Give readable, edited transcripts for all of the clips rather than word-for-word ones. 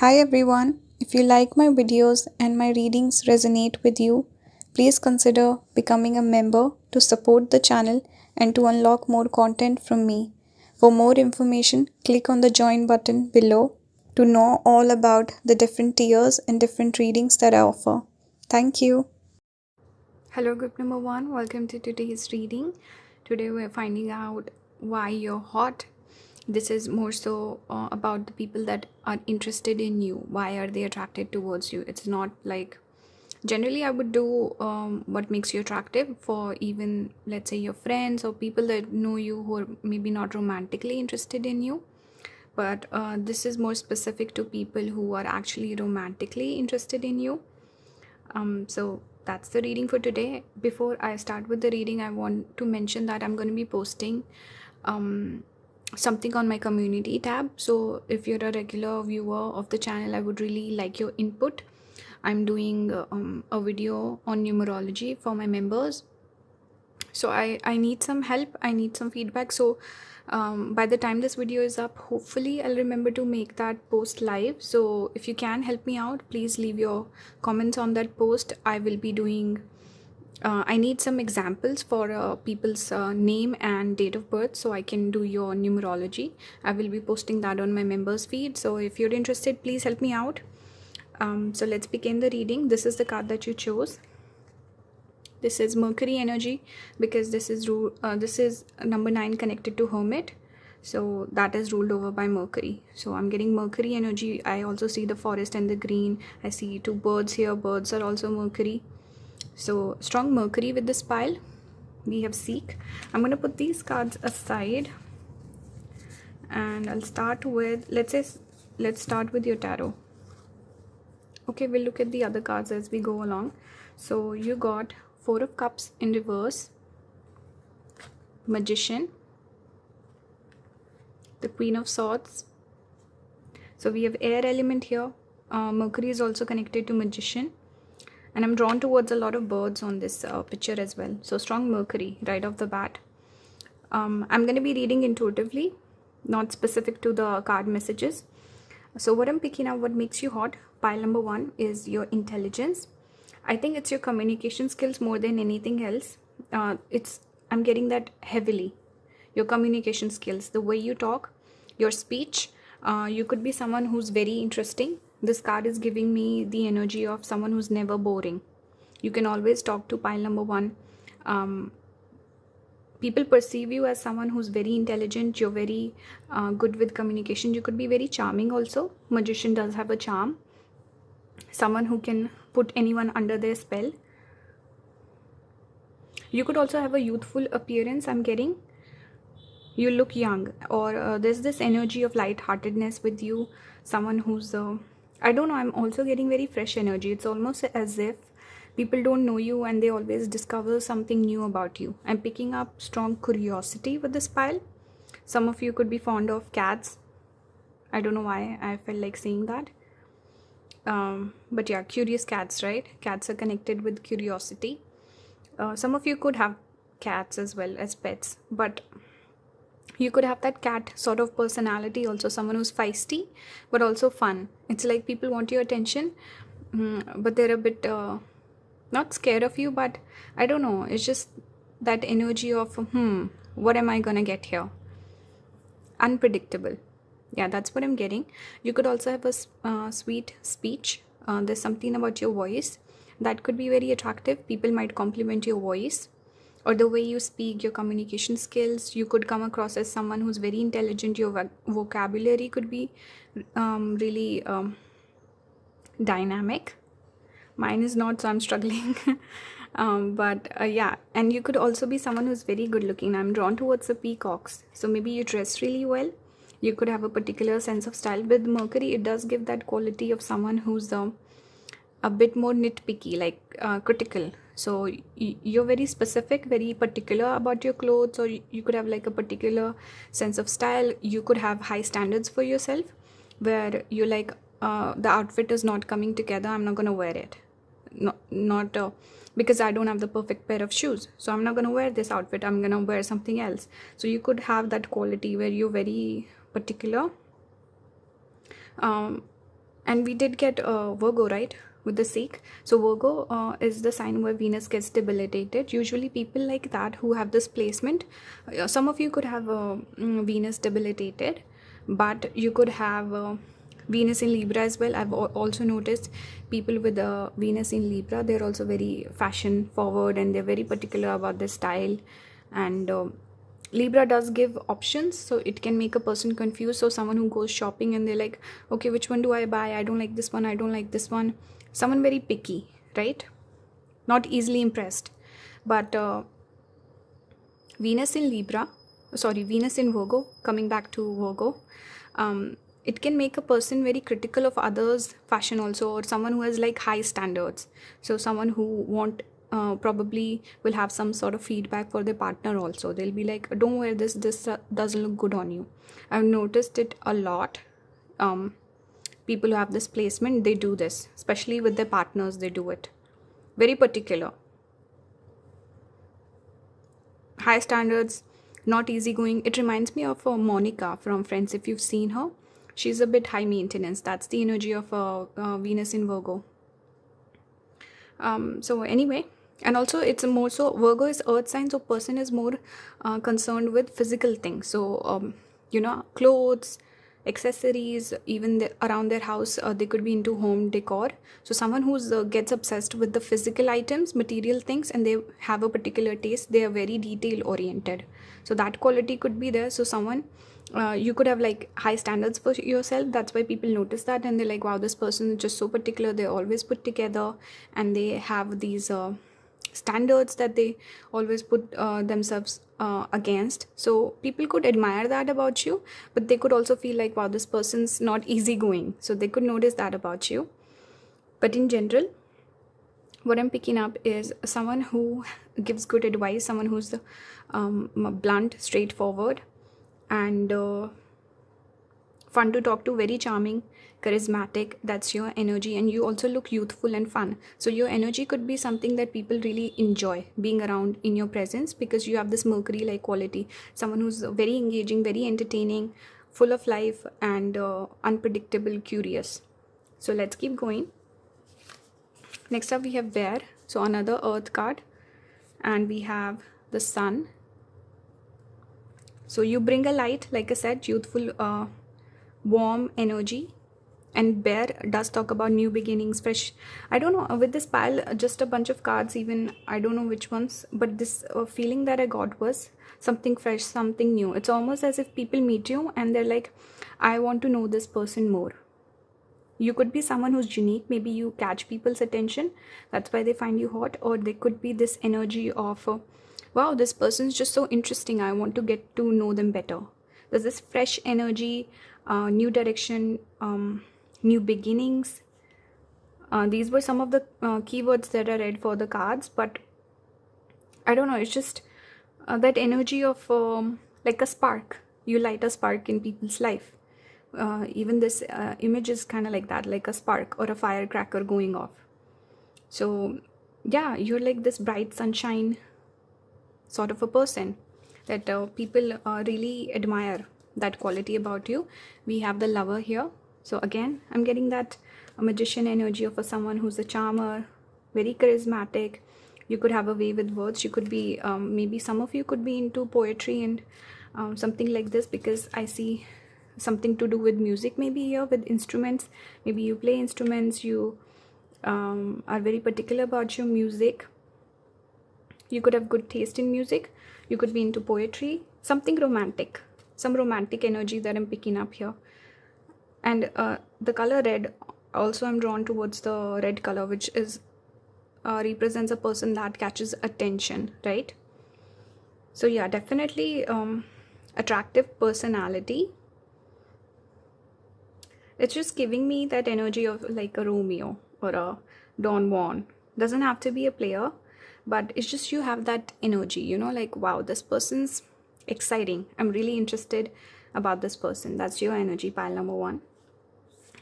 Hi everyone. If you like my videos and my readings resonate with you, please consider becoming a member to support the channel and to unlock more content from me. For more information, click on the join button below to know all about the different tiers and different readings that I offer. Thank you. Hello, group number one. Welcome to today's reading. Today, we're finding out why you're hot. This is more so about the people that are interested in you. Why are they attracted towards you? It's not like generally, I would do what makes you attractive for even, let's say, your friends or people that know you who are maybe not romantically interested in you. But this is more specific to people who are actually romantically interested in you. So that's the reading for today. Before I start with the reading, I want to mention that I'm going to be posting something on my community tab. So if you're a regular viewer of the channel, I would really like your input. I'm doing a video on numerology for my members. So I need some help. I need some feedback. So by the time this video is up, hopefully I'll remember to make that post live. So if you can help me out, please leave your comments on that post. I will be doing I need some examples for people's name and date of birth so I can do your numerology. I will be posting that on my members feed. So if you're interested, please help me out. So let's begin the reading. This is the card that you chose. This is Mercury energy because this is number 9 connected to Hermit. So that is ruled over by Mercury. So I'm getting Mercury energy. I also see the forest and the green. I see two birds here. Birds are also Mercury. So strong Mercury with this pile. We have Seek. I'm going to put these cards aside. And I'll start with, let's start with your tarot. Okay, we'll look at the other cards as we go along. So you got Four of Cups in reverse, Magician, the Queen of Swords. So we have air element here. Mercury is also connected to Magician. And I'm drawn towards a lot of birds on this picture as well. So strong Mercury right off the bat. I'm going to be reading intuitively, not specific to the card messages. So what I'm picking up, what makes you hot, pile number 1 is your intelligence. I think it's your communication skills more than anything else. I'm getting that heavily. Your communication skills, the way you talk, your speech. You could be someone who's very interesting. This card is giving me the energy of someone who's never boring. You can always talk to pile number 1. People perceive you as someone who's very intelligent. You're very good with communication. You could be very charming also. Magician does have a charm. Someone who can put anyone under their spell. You could also have a youthful appearance. I'm getting you look young, or there's this energy of lightheartedness with you. Someone who's I don't know, I'm also getting very fresh energy. It's almost as if people don't know you and they always discover something new about you. I'm picking up strong curiosity with this pile. Some of you could be fond of cats. I don't know why I felt like saying that. But yeah, curious cats, right? Cats are connected with curiosity. Some of you could have cats as well as pets, but you could have that cat sort of personality also, someone who's feisty but also fun. It's like people want your attention, but they're a bit not scared of you, but I don't know, it's just that energy of what am I gonna get here? Unpredictable. Yeah, that's what I'm getting. You could also have a sweet speech. There's something about your voice that could be very attractive. People might compliment your voice or the way you speak, your communication skills. You could come across as someone who's very intelligent. Your vocabulary could be really dynamic. Mine is not, so I'm struggling. But yeah, and you could also be someone who's very good looking. I'm drawn towards the peacocks. So maybe you dress really well. You could have a particular sense of style. With Mercury, it does give that quality of someone who's a bit more nitpicky, like critical. So you're very specific, very particular about your clothes, or you could have like a particular sense of style. You could have high standards for yourself, where you're like, the outfit is not coming together, I'm not gonna wear it. Not because I don't have the perfect pair of shoes, so I'm not gonna wear this outfit, I'm gonna wear something else. So you could have that quality where you're very particular. And we did get Virgo, right? With the Sikh. So Virgo is the sign where Venus gets debilitated. Usually people like that who have this placement, some of you could have Venus debilitated, but you could have Venus in Libra as well. I've also noticed people with Venus in Libra, they're also very fashion forward and they're very particular about their style. And Libra does give options, so it can make a person confused. So someone who goes shopping and they're like, okay, which one do I buy? I don't like this one, I don't like this one. Someone very picky, right? Not easily impressed. But Venus in Libra, sorry, Venus in Virgo, coming back to Virgo, it can make a person very critical of others' fashion also, or someone who has like high standards. So someone who want probably will have some sort of feedback for their partner also. They'll be like, don't wear this, this doesn't look good on you. I've noticed it a lot. People who have this placement, they do this, especially with their partners, they do it. Very particular. High standards, not easygoing. It reminds me of Monica from Friends, if you've seen her. She's a bit high maintenance. That's the energy of Venus in Virgo. So anyway, and also it's more so Virgo is earth sign, so person is more concerned with physical things. So clothes, accessories, even around their house, they could be into home decor. So someone who's gets obsessed with the physical items, material things, and they have a particular taste, they are very detail oriented. So that quality could be there. So someone you could have like high standards for yourself. That's why people notice that and they're like, wow, this person is just so particular. They're always put together and they have these standards that they always put themselves against. So people could admire that about you, but they could also feel like, wow, this person's not easygoing. So they could notice that about you. But in general, what I'm picking up is someone who gives good advice, someone who's blunt, straightforward, and fun to talk to, very charming, charismatic. That's your energy. And you also look youthful and fun. So your energy could be something that people really enjoy being around in your presence, because you have this Mercury like quality. Someone who's very engaging, very entertaining, full of life, and unpredictable, curious. So let's keep going. Next up we have Bear, so another earth card, and we have the Sun. So you bring a light, like I said, youthful, warm energy. And Bear does talk about new beginnings, fresh. I don't know, with this pile, just a bunch of cards, even I don't know which ones, but this feeling that I got was something fresh, something new. It's almost as if people meet you and they're like, I want to know this person more. You could be someone who's unique. Maybe you catch people's attention. That's why they find you hot. Or they could be this energy of, wow, this person's just so interesting. I want to get to know them better. There's this fresh energy, new direction, new beginnings. These were some of the keywords that I read for the cards. But I don't know. It's just that energy of like a spark. You light a spark in people's life. Even this image is kind of like that, like a spark or a firecracker going off. So yeah, you're like this bright sunshine sort of a person that people really admire that quality about you. We have the Lover here. So again, I'm getting that magician energy of someone who's a charmer, very charismatic. You could have a way with words. You could be maybe some of you could be into poetry and something like this, because I see something to do with music, maybe here with instruments. Maybe you play instruments, you are very particular about your music. You could have good taste in music. You could be into poetry, something romantic, some romantic energy that I'm picking up here. And the color red, also I'm drawn towards the red color, which is represents a person that catches attention, right? So yeah, definitely attractive personality. It's just giving me that energy of like a Romeo or a Don Juan. Doesn't have to be a player, but it's just you have that energy, like, wow, this person's exciting. I'm really interested about this person. That's your energy, pile number 1.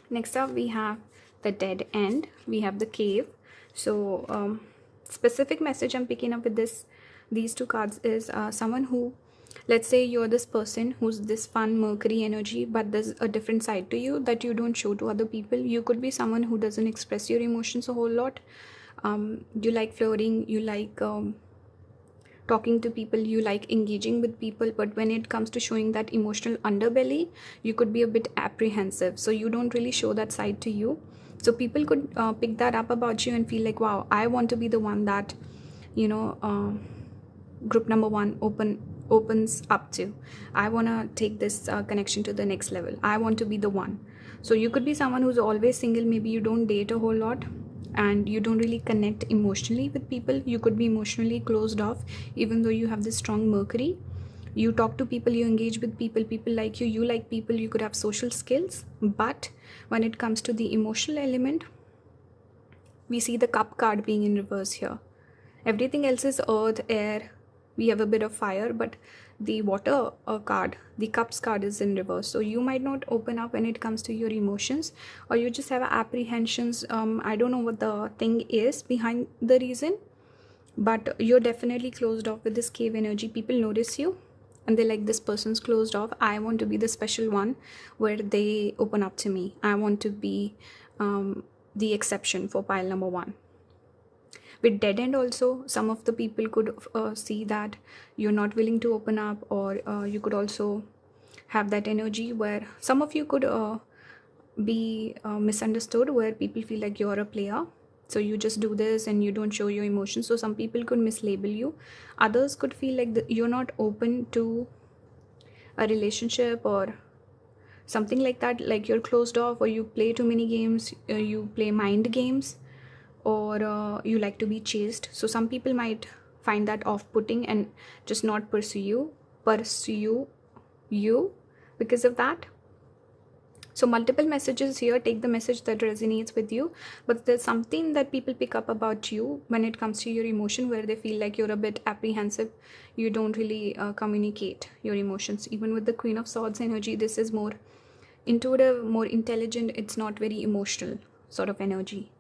Next up, we have the Dead End. We have the Cave. So specific message I'm picking up with these two cards is someone who Let's say you're this person who's this fun Mercury energy, but there's a different side to you that you don't show to other people. You could be someone who doesn't express your emotions a whole lot. You like flirting, you like talking to people, you like engaging with people, but when it comes to showing that emotional underbelly, you could be a bit apprehensive, so you don't really show that side to you. So people could pick that up about you and feel like, wow, I want to be the one that, you know, group number one opens up to. I want to take this connection to the next level. I want to be the one. So you could be someone who's always single. Maybe you don't date a whole lot and you don't really connect emotionally with people. You could be emotionally closed off even though you have this strong Mercury. You talk to people, you engage with people, people like you like people, you could have social skills, but when it comes to the emotional element, we see the cup card being in reverse here. Everything else is earth, air, we have a bit of fire, but the water card, the cups card, is in reverse. So you might not open up when it comes to your emotions, or you just have apprehensions. I don't know what the thing is behind the reason, but you're definitely closed off with this cave energy. People notice you and they're like, this person's closed off. I want to be the special one where they open up to me. I want to be the exception for pile number one. With dead end also, some of the people could see that you're not willing to open up, or you could also have that energy where some of you could be misunderstood, where people feel like you're a player, so you just do this and you don't show your emotions. So some people could mislabel you. Others could feel like you're not open to a relationship or something like that, like you're closed off, or you play too many games, you play mind games, or you like to be chased. So some people might find that off-putting and just not pursue you because of that. So multiple messages here. Take the message that resonates with you, but there's something that people pick up about you when it comes to your emotion, where they feel like you're a bit apprehensive. You don't really communicate your emotions. Even with the Queen of Swords energy, this is more intuitive, more intelligent. It's not very emotional sort of energy.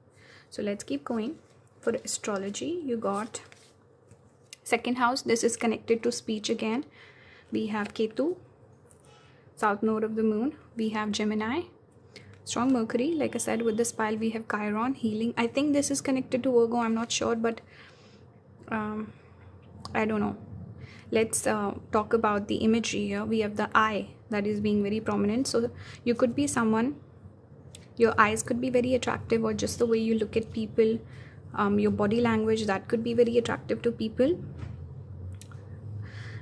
So let's keep going. For astrology, you got second house. This is connected to speech again. We have Ketu, south node of the moon. We have Gemini, strong Mercury. Like I said, with this pile, we have Chiron, healing. I think this is connected to Virgo. I'm not sure, but I don't know. Let's talk about the imagery here. We have the eye that is being very prominent. So you could be someone, your eyes could be very attractive, or just the way you look at people, your body language, that could be very attractive to people.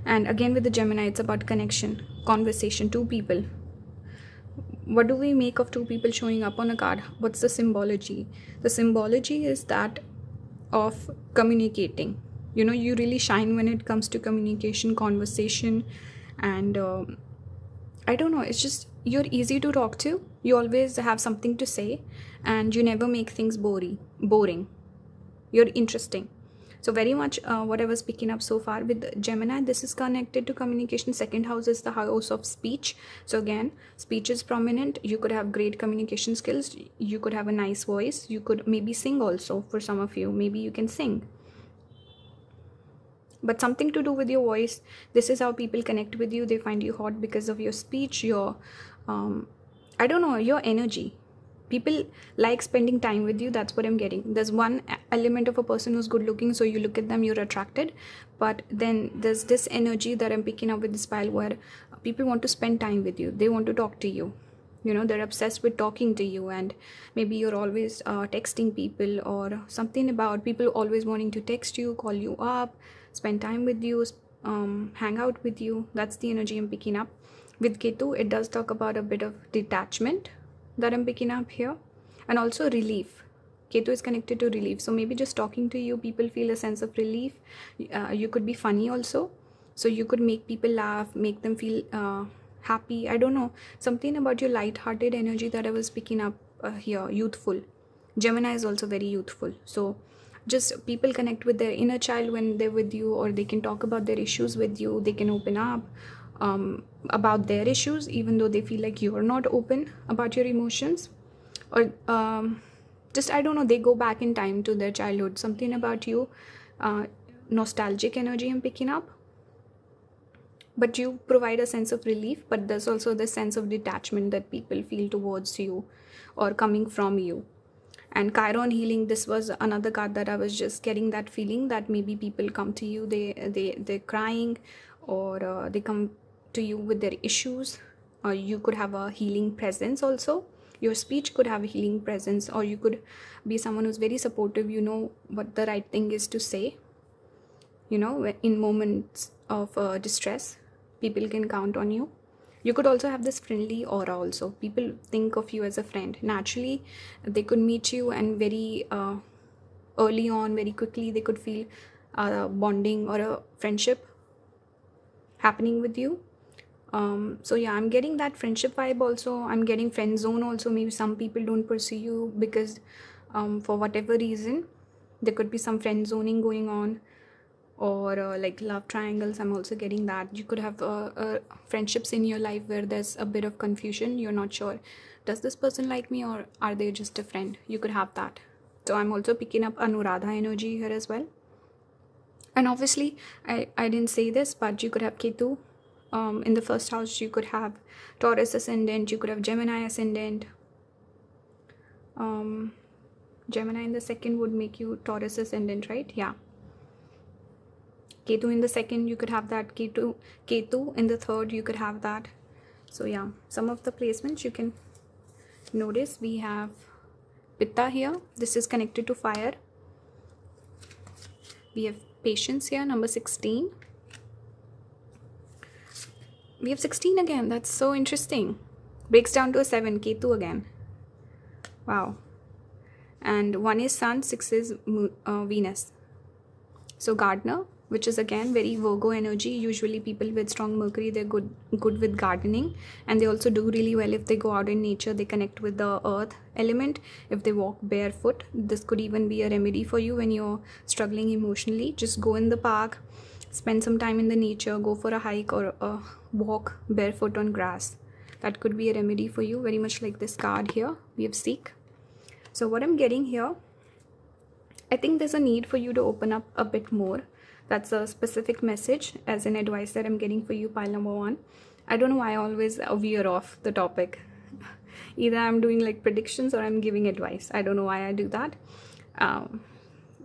And again with the Gemini, it's about connection, conversation, two people. What do we make of two people showing up on a card? What's the symbology? The symbology is that of communicating. You know, you really shine when it comes to communication, conversation, and I don't know, it's just you're easy to talk to. You always have something to say, and you never make things boring. You're interesting. So very much what I was picking up so far with Gemini, this is connected to communication. Second house is the house of speech. So again, speech is prominent. You could have great communication skills. You could have a nice voice. You could maybe sing also. For some of you, maybe you can sing. But something to do with your voice. This is how people connect with you. They find you hot because of your speech, your I don't know, your energy. People like spending time with you. That's what I'm getting. There's one element of a person who's good looking, so you look at them, you're attracted. But then there's this energy that I'm picking up with this pile, where people want to spend time with you. They want to talk to you. You know, they're obsessed with talking to you, and maybe you're always texting people, or something about people always wanting to text you, call you up, spend time with you, hang out with you. That's the energy I'm picking up. With Ketu, it does talk about a bit of detachment that I'm picking up here, and also relief. Ketu is connected to relief, so maybe just talking to you, people feel a sense of relief. You could be funny also, so you could make people laugh, make them feel happy. I don't know, something about your light-hearted energy that I was picking up here. Youthful. Gemini is also very youthful, so just people connect with their inner child when they're with you, or they can talk about their issues with you. They can open up about their issues, even though they feel like you're not open about your emotions, or just I don't know, they go back in time to their childhood. Something about you, nostalgic energy I'm picking up. but you provide a sense of relief, but there's also this sense of detachment that people feel towards you or coming from you. And Chiron healing, this was another card that I was just getting that feeling that maybe people come to you, they're crying, or they come to you with their issues, or you could have a healing presence also. Your speech could have a healing presence, or you could be someone who's very supportive, you know what the right thing is to say, you know, in moments of distress people can count on you. You could also have this friendly aura also. People think of you as a friend naturally. They could meet you, and very early on, very quickly, they could feel bonding or a friendship happening with you. So yeah, I'm getting that friendship vibe also. I'm getting friend zone also. Maybe some people don't pursue you because for whatever reason, there could be some friend zoning going on, or like love triangles. I'm also getting that. You could have friendships in your life where there's a bit of confusion. You're not sure, does this person like me or are they just a friend? You could have that. So I'm also picking up Anuradha energy here as well. And obviously I didn't say this, but you could have Ketu in the first house. You could have Taurus ascendant. You could have Gemini ascendant. Gemini in the second would make you Taurus ascendant, right? Yeah. Ketu in the second, you could have that. Ketu in the third, you could have that. So yeah, some of the placements you can notice. We have Pitta here. This is connected to fire. We have Patience here, number 16. We have 16 again. That's so interesting. Breaks down to a 7. Ketu again. Wow. And 1 is Sun, 6 is Venus. So Gardener, which is again very Virgo energy. Usually people with strong Mercury, they're good with gardening, and they also do really well if they go out in nature. They connect with the earth element. If they walk barefoot, this could even be a remedy for you when you're struggling emotionally. Just go in the park, spend some time in the nature, go for a hike or a walk barefoot on grass. That could be a remedy for you, very much like this card here. We have Seek. So what I'm getting here, I think there's a need for you to open up a bit more. That's a specific message as an advice that I'm getting for you, pile number 1. I don't know why I always veer off the topic. Either I'm doing like predictions or I'm giving advice. I don't know why I do that.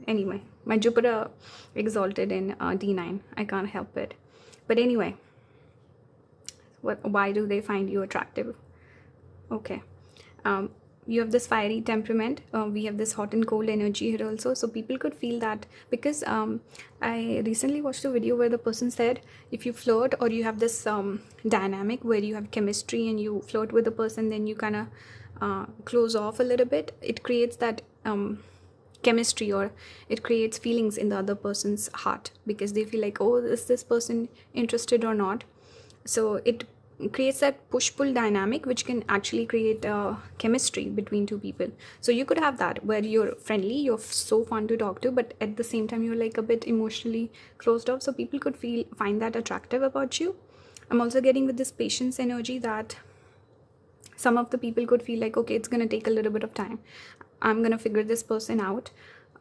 Anyway, my Jupiter exalted in D9. I can't help it. But anyway, why do they find you attractive? Okay. You have this fiery temperament. We have this hot and cold energy here also. So people could feel that because I recently watched a video where the person said if you flirt or you have this dynamic where you have chemistry and you flirt with the person, then you kind of close off a little bit. It creates that chemistry, or it creates feelings in the other person's heart because they feel like, oh, is this person interested or not? So it creates that push-pull dynamic which can actually create chemistry between two people. So you could have that where you're friendly, you're so fun to talk to, but at the same time you're like a bit emotionally closed off. So people could find that attractive about you. I'm also getting with this patience energy that some of the people could feel like, okay, it's going to take a little bit of time. I'm going to figure this person out.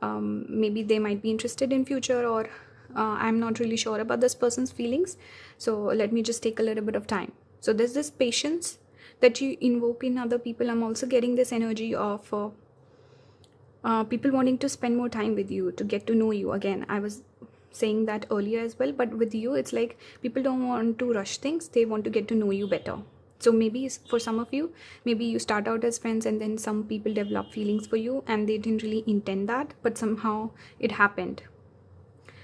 Maybe they might be interested in future, or I'm not really sure about this person's feelings. So let me just take a little bit of time. So there's this patience that you invoke in other people. I'm also getting this energy of people wanting to spend more time with you, to get to know you. Again, I was saying that earlier as well, but with you, it's like people don't want to rush things. They want to get to know you better. So maybe for some of you, maybe you start out as friends and then some people develop feelings for you and they didn't really intend that, but somehow it happened.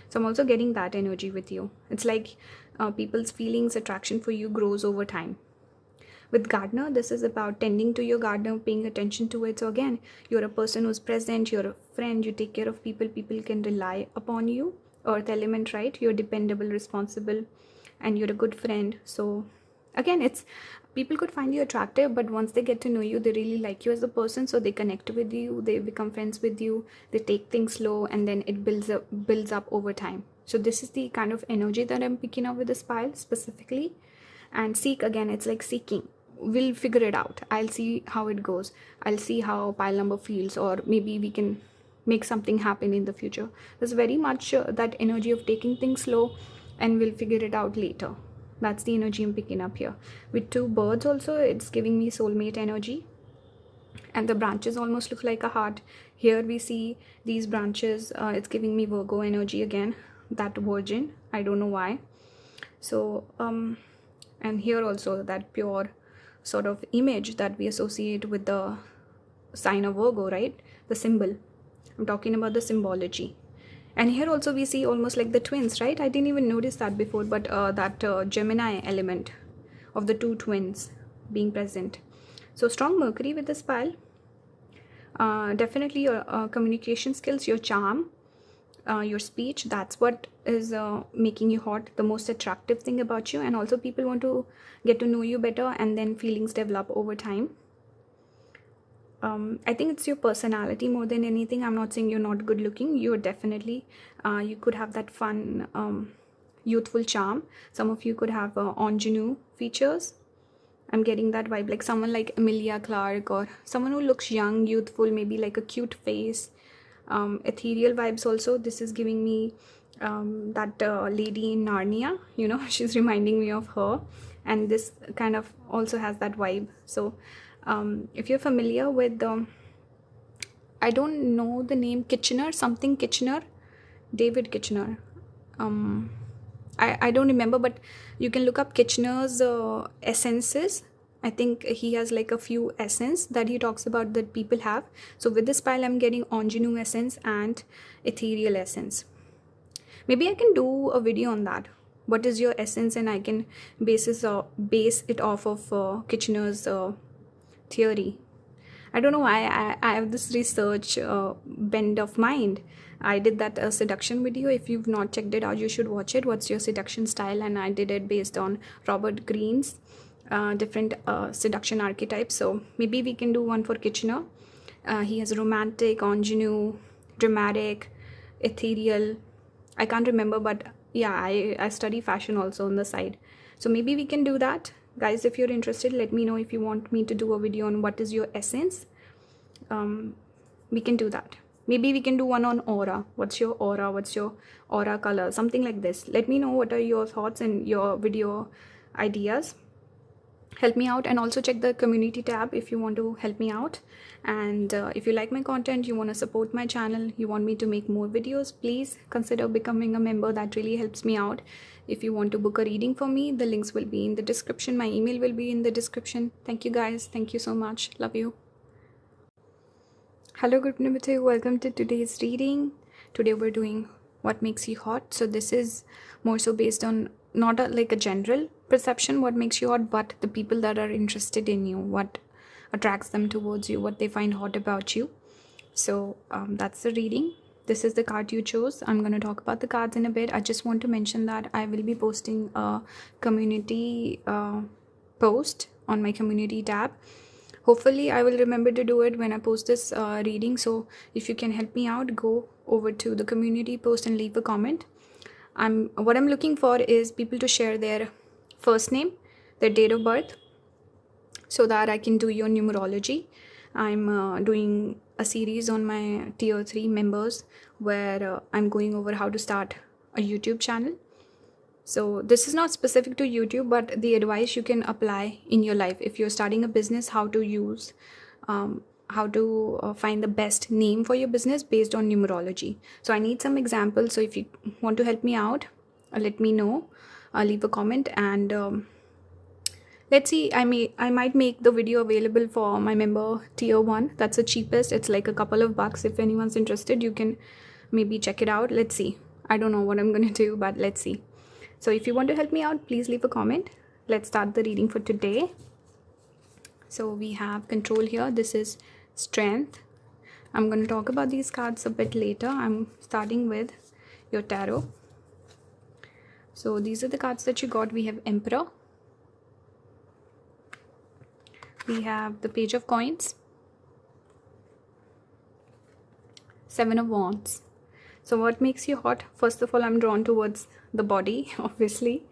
So I'm also getting that energy with you. It's like people's feelings, attraction for you grows over time. With gardener, this is about tending to your gardener, paying attention to it. So again, you're a person who's present, you're a friend, you take care of people, people can rely upon you. Earth element, right? You're dependable, responsible, and you're a good friend. So again, it's people could find you attractive, but once they get to know you, they really like you as a person, so they connect with you, they become friends with you, they take things slow, and then it builds up over time. So this is the kind of energy that I'm picking up with this pile specifically. And seek, again, it's like seeking. We'll figure it out. I'll see how it goes. I'll see how pile number feels, or maybe we can make something happen in the future. There's very much that energy of taking things slow, and we'll figure it out later. That's the energy I'm picking up here. With two birds also, it's giving me soulmate energy. And the branches almost look like a heart. Here we see these branches. It's giving me Virgo energy again. That virgin. I don't know why. So, and here also that pure sort of image that we associate with the sign of Virgo, right? The symbol. I'm talking about the symbology. And here also we see almost like the twins, right? I didn't even notice that before, but that Gemini element of the two twins being present. So strong Mercury with this pile. Definitely your communication skills, your charm, your speech, that's what is making you hot, the most attractive thing about you. And also people want to get to know you better, and then feelings develop over time. I think it's your personality more than anything. I'm not saying you're not good looking. You're definitely, you could have that fun, youthful charm. Some of you could have ingenue features. I'm getting that vibe, like someone like Emilia Clarke, or someone who looks young, youthful, maybe like a cute face. Ethereal vibes also. This is giving me that lady in Narnia, you know, she's reminding me of her. And this kind of also has that vibe. So if you're familiar with I don't know the name, Kitchener, something Kitchener, David Kitchener. I don't remember, but you can look up Kitchener's essences. I think he has like a few essence that he talks about that people have. So with this pile, I'm getting ingenue essence and ethereal essence. Maybe I can do a video on that. What is your essence? And I can base it off of Kitchener's theory. I don't know why I have this research bend of mind. I did that seduction video. If you've not checked it out, you should watch it. What's your seduction style? And I did it based on Robert Greene's different seduction archetypes. So maybe we can do one for Kitchener. He has romantic, ingenue, dramatic, ethereal. I can't remember, but yeah, I study fashion also on the side. So maybe we can do that. Guys, if you're interested, let me know if you want me to do a video on what is your essence. We can do that. Maybe we can do one on aura. What's your aura? What's your aura color? Something like this. Let me know what are your thoughts and your video ideas. Help me out, and also check the community tab if you want to help me out. And if you like my content, you want to support my channel, you want me to make more videos, please consider becoming a member. That really helps me out. If you want to book a reading for me, the links will be in the description. My email will be in the description. Thank you guys. Thank you so much. Love you. Hello, good evening. Welcome to today's reading. Today we're doing what makes you hot. So this is more so based on not like a general perception what makes you hot, but the people that are interested in you, what attracts them towards you, what they find hot about you. So that's the reading. This is the card you chose. I'm going to talk about the cards in a bit. I just want to mention that I will be posting a community post on my community tab. Hopefully I will remember to do it when I post this reading. So if you can help me out, go over to the community post and leave a comment. What I'm looking for is people to share their first name, their date of birth, so that I can do your numerology. I'm doing a series on my tier 3 members where I'm going over how to start a YouTube channel. So this is not specific to YouTube, but the advice you can apply in your life. If you're starting a business, how to use, how to find the best name for your business based on numerology. So I need some examples. So if you want to help me out, let me know. Leave a comment, and let's see. I might make the video available for my member tier 1. That's the cheapest. It's like a couple of bucks. If anyone's interested, you can maybe check it out. Let's see. I don't know what I'm gonna do, but let's see. So if you want to help me out, please leave a comment. Let's start the reading for today. So we have control here. This is strength. I'm going to talk about these cards a bit later. I'm starting with your tarot. So these are the cards that you got. We have Emperor. We have the Page of Coins. 7 of Wands. So what makes you hot? First of all, I'm drawn towards the body, obviously.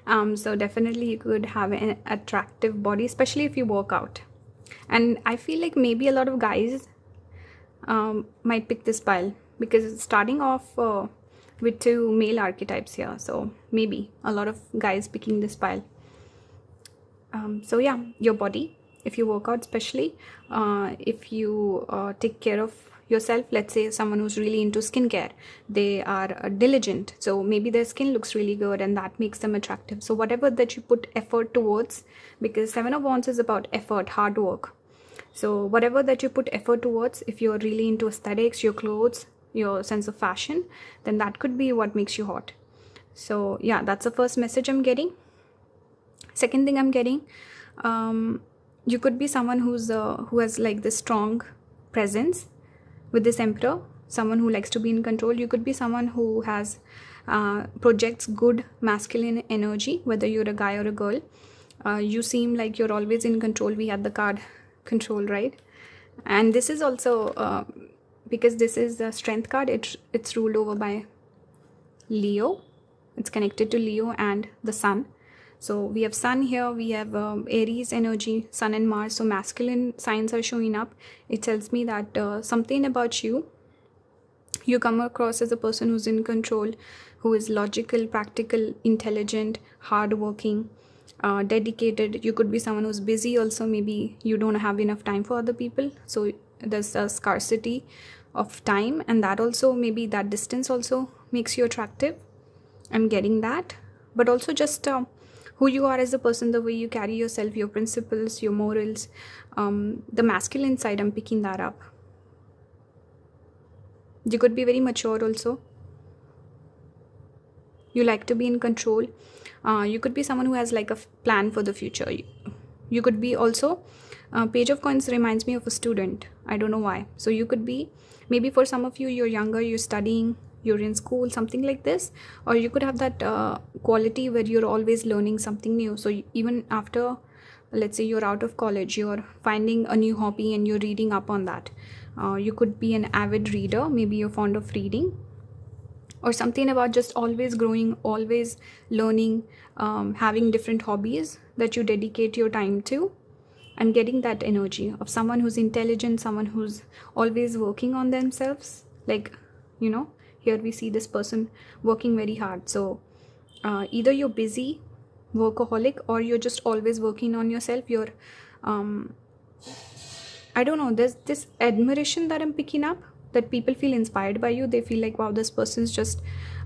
So definitely you could have an attractive body, especially if you work out. And I feel like maybe a lot of guys might pick this pile, because starting off with 2 male archetypes here, so maybe a lot of guys picking this pile. So yeah, your body, if you work out, especially if you take care of yourself. Let's say someone who's really into skincare, they are diligent, so maybe their skin looks really good and that makes them attractive. So whatever that you put effort towards, because 7 of Wands is about effort, hard work. So whatever that you put effort towards, if you're really into aesthetics, your clothes, your sense of fashion, then that could be what makes you hot. So yeah, that's the first message I'm getting. Second thing I'm getting, you could be someone who has like this strong presence with this Emperor, someone who likes to be in control. You could be someone who has projects good masculine energy, whether you're a guy or a girl. You seem like you're always in control. We had the card control, right? And this is also because this is the strength card, it's ruled over by Leo. It's connected to Leo and the Sun. So we have Sun here, we have Aries energy, Sun and Mars. So masculine signs are showing up. It tells me that something about you come across as a person who's in control, who is logical, practical, intelligent, hardworking, dedicated. You could be someone who's busy also. Maybe you don't have enough time for other people, so there's a scarcity of time, and that also, maybe that distance also makes you attractive. I'm getting that. But also just who you are as a person, the way you carry yourself, your principles, your morals, the masculine side, I'm picking that up. You could be very mature also. You like to be in control. You could be someone who has like a plan for the future. You could be also, Page of Coins reminds me of a student. I don't know why. So you could be, maybe for some of you, you're younger, you're studying, you're in school, something like this. Or you could have that quality where you're always learning something new. So even after, let's say you're out of college, you're finding a new hobby and you're reading up on that. You could be an avid reader. Maybe you're fond of reading, or something about just always growing, always learning, having different hobbies that you dedicate your time to. I'm getting that energy of someone who's intelligent, someone who's always working on themselves. Like, here we see this person working very hard. So either you're busy, workaholic, or you're just always working on yourself. You're I don't know, there's this admiration that I'm picking up, that people feel inspired by you. They feel like, wow, this person's just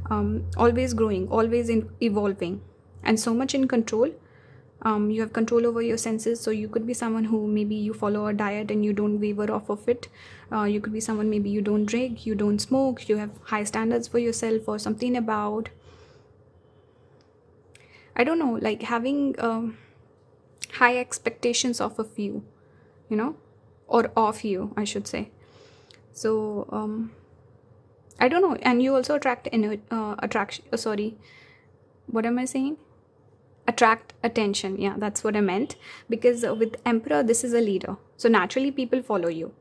always growing, always evolving, and so much in control. You have control over your senses. So you could be someone who, maybe you follow a diet and you don't waver off of it. You could be someone, maybe you don't drink, you don't smoke, you have high standards for yourself, or something about, I don't know, like having high expectations of you, or of you, I should say. So I don't know. And you also attract what am I saying? Attract attention. Yeah, that's what I meant. Because with Emperor, this is a leader. So naturally people follow you,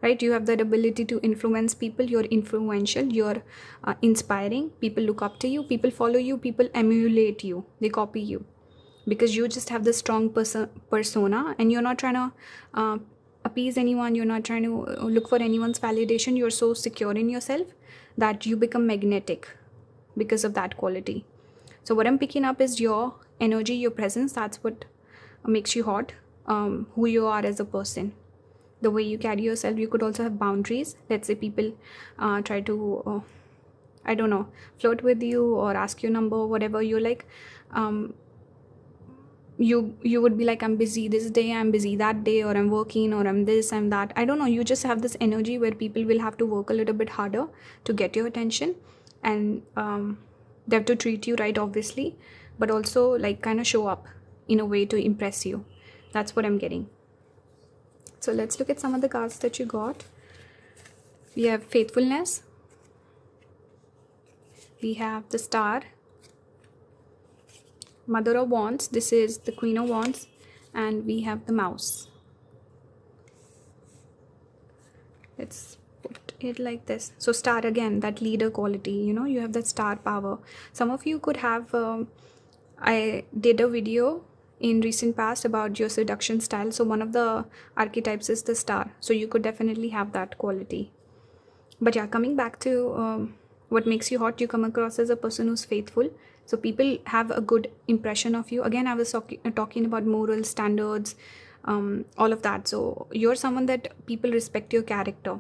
right? You have that ability to influence people. You're influential. You're inspiring. People look up to you. People follow you. People emulate you. They copy you. Because you just have this strong persona, and you're not trying to appease anyone. You're not trying to look for anyone's validation. You're so secure in yourself that you become magnetic because of that quality. So what I'm picking up is your energy, your presence. That's what makes you hot. Who you are as a person, the way you carry yourself. You could also have boundaries. Let's say people try to I don't know, flirt with you or ask your number, whatever. You're like, you would be like, I'm busy this day, I'm busy that day, or I'm working, or I'm this, I'm that. I don't know. You just have this energy where people will have to work a little bit harder to get your attention, and they have to treat you right, obviously, but also like kind of show up in a way to impress you. That's what I'm getting. So let's look at some of the cards that you got. We have Faithfulness. We have the Star. Mother of Wands. This is the Queen of Wands. And we have the Mouse. Let's put it like this. So Star, again, that leader quality. You have that star power. Some of you could have I did a video in recent past about your seduction style. So one of the archetypes is the Star. So you could definitely have that quality. But yeah, coming back to What makes you hot? You come across as a person who's faithful. So people have a good impression of you. Again, I was talking about moral standards, all of that. So you're someone that people respect your character.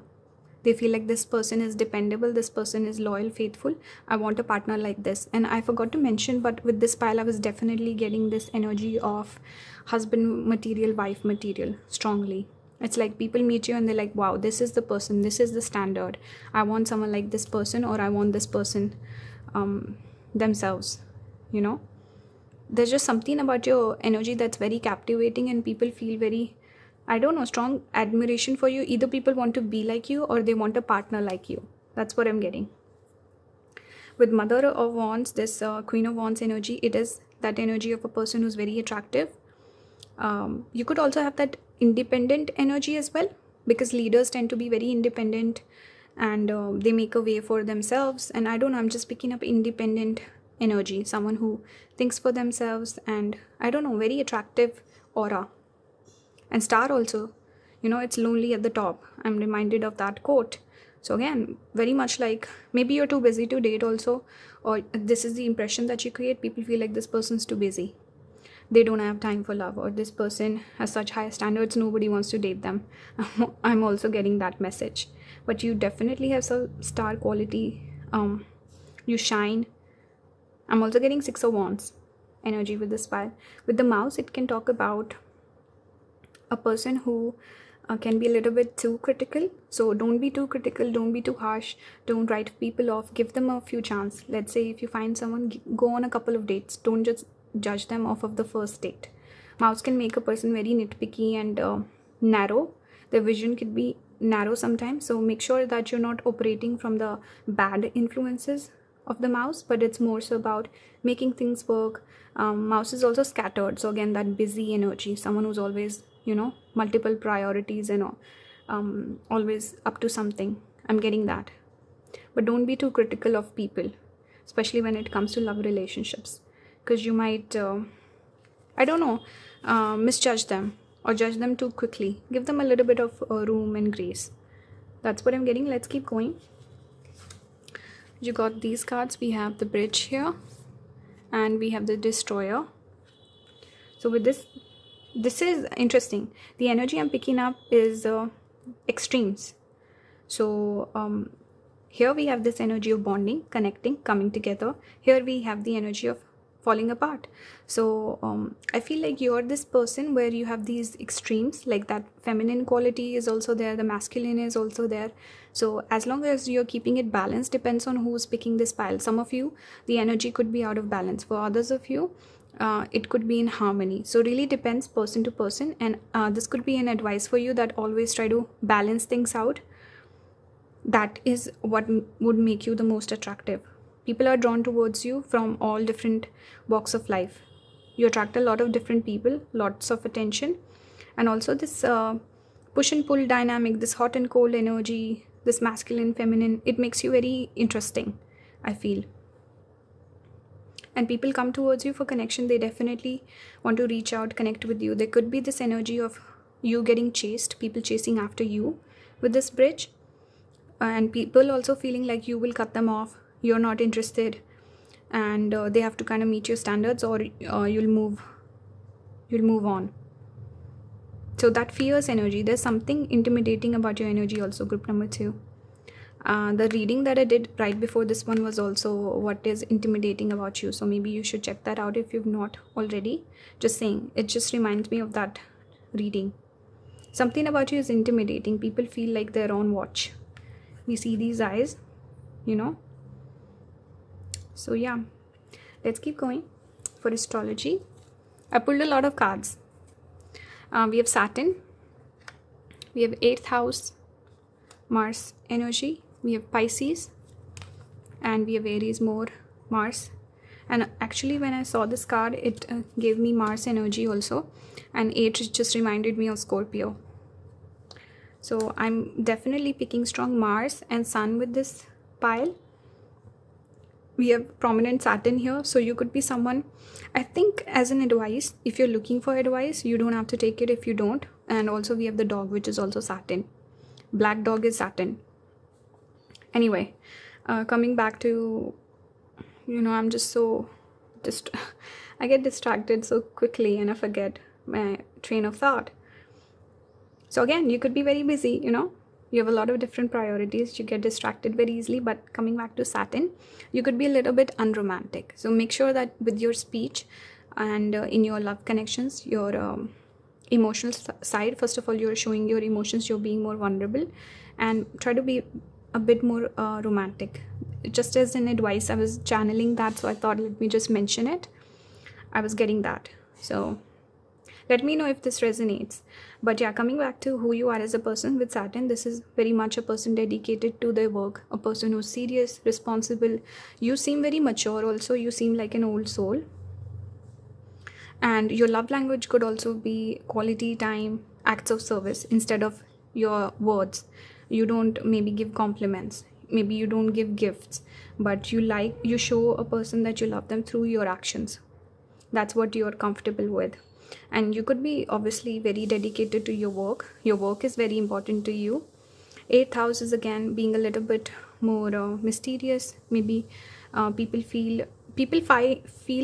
They feel like this person is dependable, this person is loyal, faithful. I want a partner like this. And I forgot to mention, but with this pile, I was definitely getting this energy of husband material, wife material strongly. It's like people meet you and they're like, wow, this is the person, this is the standard. I want someone like this person, or I want this person themselves, you know. There's just something about your energy that's very captivating, and people feel very, I don't know, strong admiration for you. Either people want to be like you or they want a partner like you. That's what I'm getting. With Mother of Wands, this Queen of Wands energy, it is that energy of a person who's very attractive. You could also have that independent energy as well, because leaders tend to be very independent and they make a way for themselves. And I don't know, I'm just picking up independent energy, someone who thinks for themselves, and I don't know, very attractive aura. And star also, you know, it's lonely at the top. I'm reminded of that quote. So again, very much like, maybe you're too busy to date also, or this is the impression that you create. People feel like this person's too busy, they don't have time for love, or this person has such high standards, nobody wants to date them. I'm also getting that message. But you definitely have some star quality. You shine. I'm also getting 6 of Wands energy with this pile. With the mouse, it can talk about a person who can be a little bit too critical. So don't be too critical, don't be too harsh, don't write people off, give them a few chances. Let's say if you find someone, go on a couple of dates, don't just judge them off of the first date. Mouse can make a person very nitpicky and narrow. Their vision could be narrow sometimes, so make sure that you're not operating from the bad influences of the mouse, but it's more so about making things work. Mouse is also scattered, so again, that busy energy, someone who's always, you know, multiple priorities and always up to something. I'm getting that. But don't be too critical of people, especially when it comes to love relationships, because you might I don't know, misjudge them or judge them too quickly. Give them a little bit of room and grace. That's what I'm getting. Let's keep going. You got these cards. We have the Bridge here, and we have the Destroyer. So with this is interesting. The energy I'm picking up is extremes. So here we have this energy of bonding, connecting, coming together. Here we have the energy of falling apart. So I feel like you're this person where you have these extremes, like that feminine quality is also there, the masculine is also there. So as long as you're keeping it balanced, depends on who's picking this pile. Some of you, the energy could be out of balance. For others of you, it could be in harmony. So really depends person to person, and this could be an advice for you, that always try to balance things out. That is what would make you the most attractive. People are drawn towards you from all different walks of life. You attract a lot of different people, lots of attention, and also this push and pull dynamic, this hot and cold energy, this masculine, feminine, it makes you very interesting, I feel. And people come towards you for connection. They definitely want to reach out, connect with you. There could be this energy of you getting chased, people chasing after you with this Bridge, and people also feeling like you will cut them off, you're not interested, and they have to kind of meet your standards, or you'll move on. So that fierce energy, there's something intimidating about your energy also, group number 2. The reading that I did right before this one was also what is intimidating about you. So maybe you should check that out if you've not already. Just saying, it just reminds me of that reading. Something about you is intimidating. People feel like they're on watch. We see these eyes, you know. So yeah, let's keep going. For astrology, I pulled a lot of cards. We have Saturn, we have 8th house, Mars energy, we have Pisces, and we have Aries, more Mars. And actually when I saw this card, it gave me Mars energy also, and 8 just reminded me of Scorpio. So I'm definitely picking strong Mars and Sun with this pile. We have prominent Saturn here, so you could be someone, I think, as an advice, if you're looking for advice, you don't have to take it if you don't. And also we have the dog, which is also Saturn. Black dog is Saturn. Anyway, Coming back to, I'm just so I get distracted so quickly and I forget my train of thought. So again, you could be very busy, you have a lot of different priorities, you get distracted very easily. But coming back to Saturn, you could be a little bit unromantic. So make sure that with your speech and in your love connections, your emotional side, first of all, you're showing your emotions, you're being more vulnerable, and try to be a bit more romantic. Just as an advice, I was channeling that, so I thought, let me just mention it. I was getting that. So let me know if this resonates. But yeah, coming back to who you are as a person with Saturn, this is very much a person dedicated to their work, a person who's serious, responsible. You seem very mature also. You seem like an old soul. And your love language could also be quality time, acts of service instead of your words. You don't maybe give compliments, maybe you don't give gifts, but you show a person that you love them through your actions. That's what you're comfortable with. And you could be obviously very dedicated to your work. Your work is very important to you. 8th house is again being a little bit more mysterious. Maybe people feel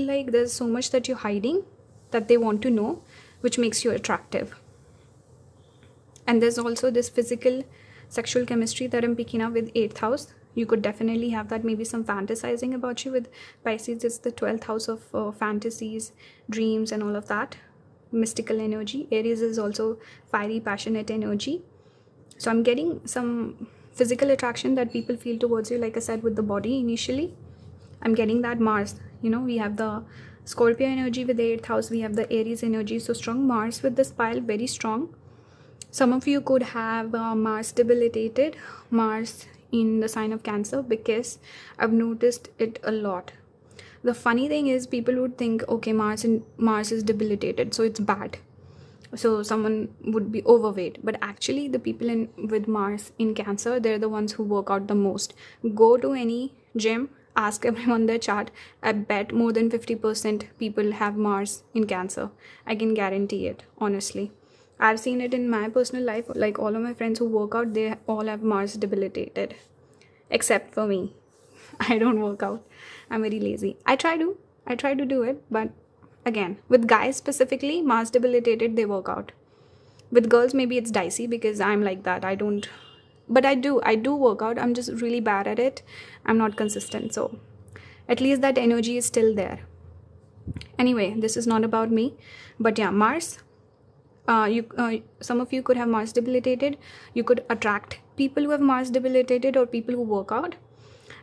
like there's so much that you're hiding that they want to know, which makes you attractive. And there's also this physical sexual chemistry that I'm picking up with 8th house. You could definitely have that, maybe some fantasizing about you. With Pisces, it's the 12th house of fantasies, dreams, and all of that mystical energy. Aries is also fiery, passionate energy. So I'm getting some physical attraction that people feel towards you, like I said, with the body initially. I'm getting that Mars. We have the Scorpio energy with the 8th house. We have the Aries energy. So strong Mars with this pile, very strong. Some of you could have Mars debilitated, Mars in the sign of Cancer, because I've noticed it a lot. The funny thing is, people would think, okay, Mars is debilitated, so it's bad. So someone would be overweight. But actually, the people with Mars in Cancer, they're the ones who work out the most. Go to any gym, ask everyone their chart. I bet more than 50% people have Mars in Cancer. I can guarantee it, honestly. I've seen it in my personal life. Like, all of my friends who work out, they all have Mars debilitated. Except for me. I don't work out. I'm very lazy. I try to do it, but again, with guys specifically, Mars debilitated, they work out. With girls, maybe it's dicey because I'm like that. I do work out. I'm just really bad at it. I'm not consistent. So at least that energy is still there. Anyway, this is not about me. But yeah, Mars. Some of you could have Mars debilitated. You could attract people who have Mars debilitated or people who work out.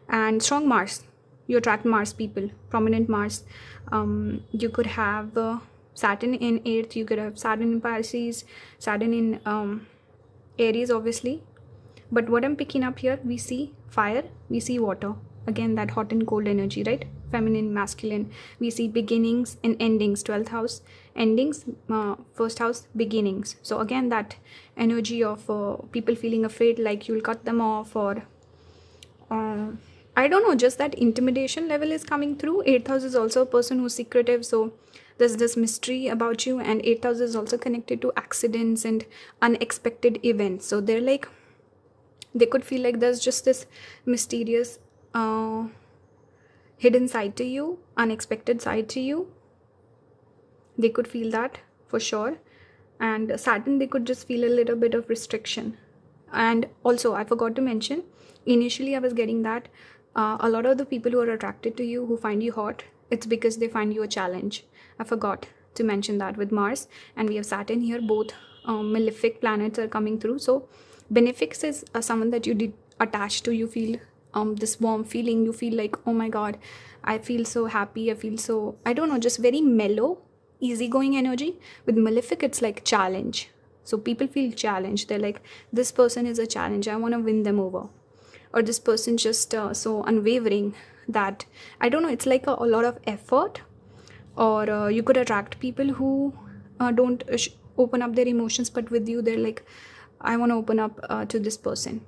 And strong Mars, you attract Mars people, prominent Mars. You could have Saturn in 8th. You could have Saturn in Pisces, Saturn in Aries, obviously. But what I'm picking up here, we see fire, we see water. Again, that hot and cold energy, right? Feminine, masculine. We see beginnings and endings. 12th house, endings. 1st house, beginnings. So again, that energy of people feeling afraid, like you'll cut them off, or I don't know, just that intimidation level is coming through. 8th house is also a person who's secretive, so there's this mystery about you. And 8th house is also connected to accidents and unexpected events. So they're like, they could feel like there's just this mysterious hidden side to you, unexpected side to you. They could feel that for sure. And Saturn, they could just feel a little bit of restriction. And also, I forgot to mention, initially I was getting that a lot of the people who are attracted to you, who find you hot, it's because they find you a challenge. I forgot to mention that with Mars. And we have Saturn here. Both malefic planets are coming through. So benefics is someone that you did attach to. You feel this warm feeling. You feel like, oh my god, I feel so happy. I feel so, I don't know, just very mellow, easygoing energy. With malefic, it's like challenge. So people feel challenged. They're like, this person is a challenge. I want to win them over. Or this person just so unwavering that, I don't know, it's like a lot of effort. Or you could attract people who don't open up their emotions, but with you, they're like, I want to open up to this person.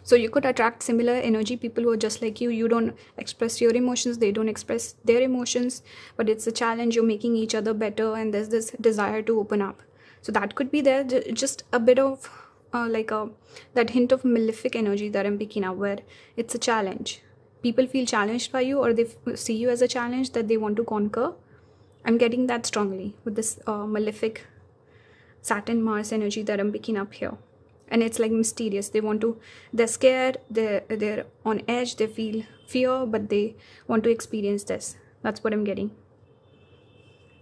So you could attract similar energy, people who are just like you. You don't express your emotions, they don't express their emotions, but it's a challenge. You're making each other better, and there's this desire to open up. So that could be there. Just a bit of that hint of malefic energy that I'm picking up, where it's a challenge. People feel challenged by you, or they see you as a challenge that they want to conquer. I'm getting that strongly with this malefic Saturn Mars energy that I'm picking up here. And it's like mysterious. They're scared, they're on edge, they feel fear, but they want to experience this. That's what I'm getting.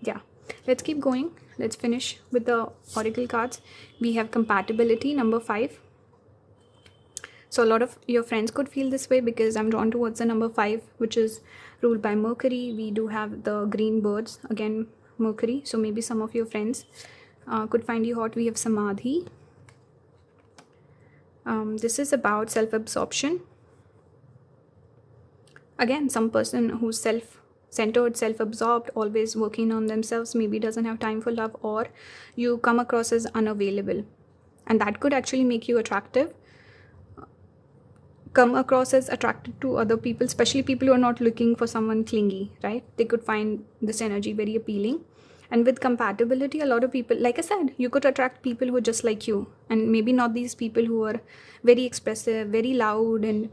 Yeah, let's keep going. Let's finish with the oracle cards. We have compatibility, number 5. So a lot of your friends could feel this way because I'm drawn towards the number 5, which is ruled by Mercury. We do have the green birds, again Mercury. So maybe some of your friends could find you hot. We have Samadhi. This is about self-absorption. Again, some person who's self-centered, self-absorbed, always working on themselves, maybe doesn't have time for love, or you come across as unavailable. And that could actually make you attractive. Come across as attracted to other people, especially people who are not looking for someone clingy, right? They could find this energy very appealing. And with compatibility, a lot of people, like I said, you could attract people who are just like you, and maybe not these people who are very expressive, very loud, and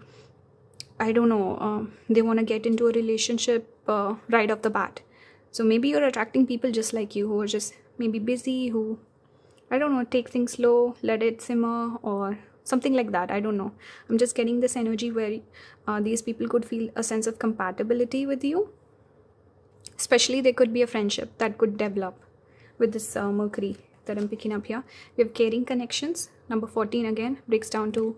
I don't know, they want to get into a relationship right off the bat. So maybe you're attracting people just like you, who are just maybe busy, who, I don't know, take things slow, let it simmer, or something like that. I don't know. I'm just getting this energy where these people could feel a sense of compatibility with you. Especially there could be a friendship that could develop with this Mercury that I'm picking up here. We have caring connections. Number 14 again breaks down to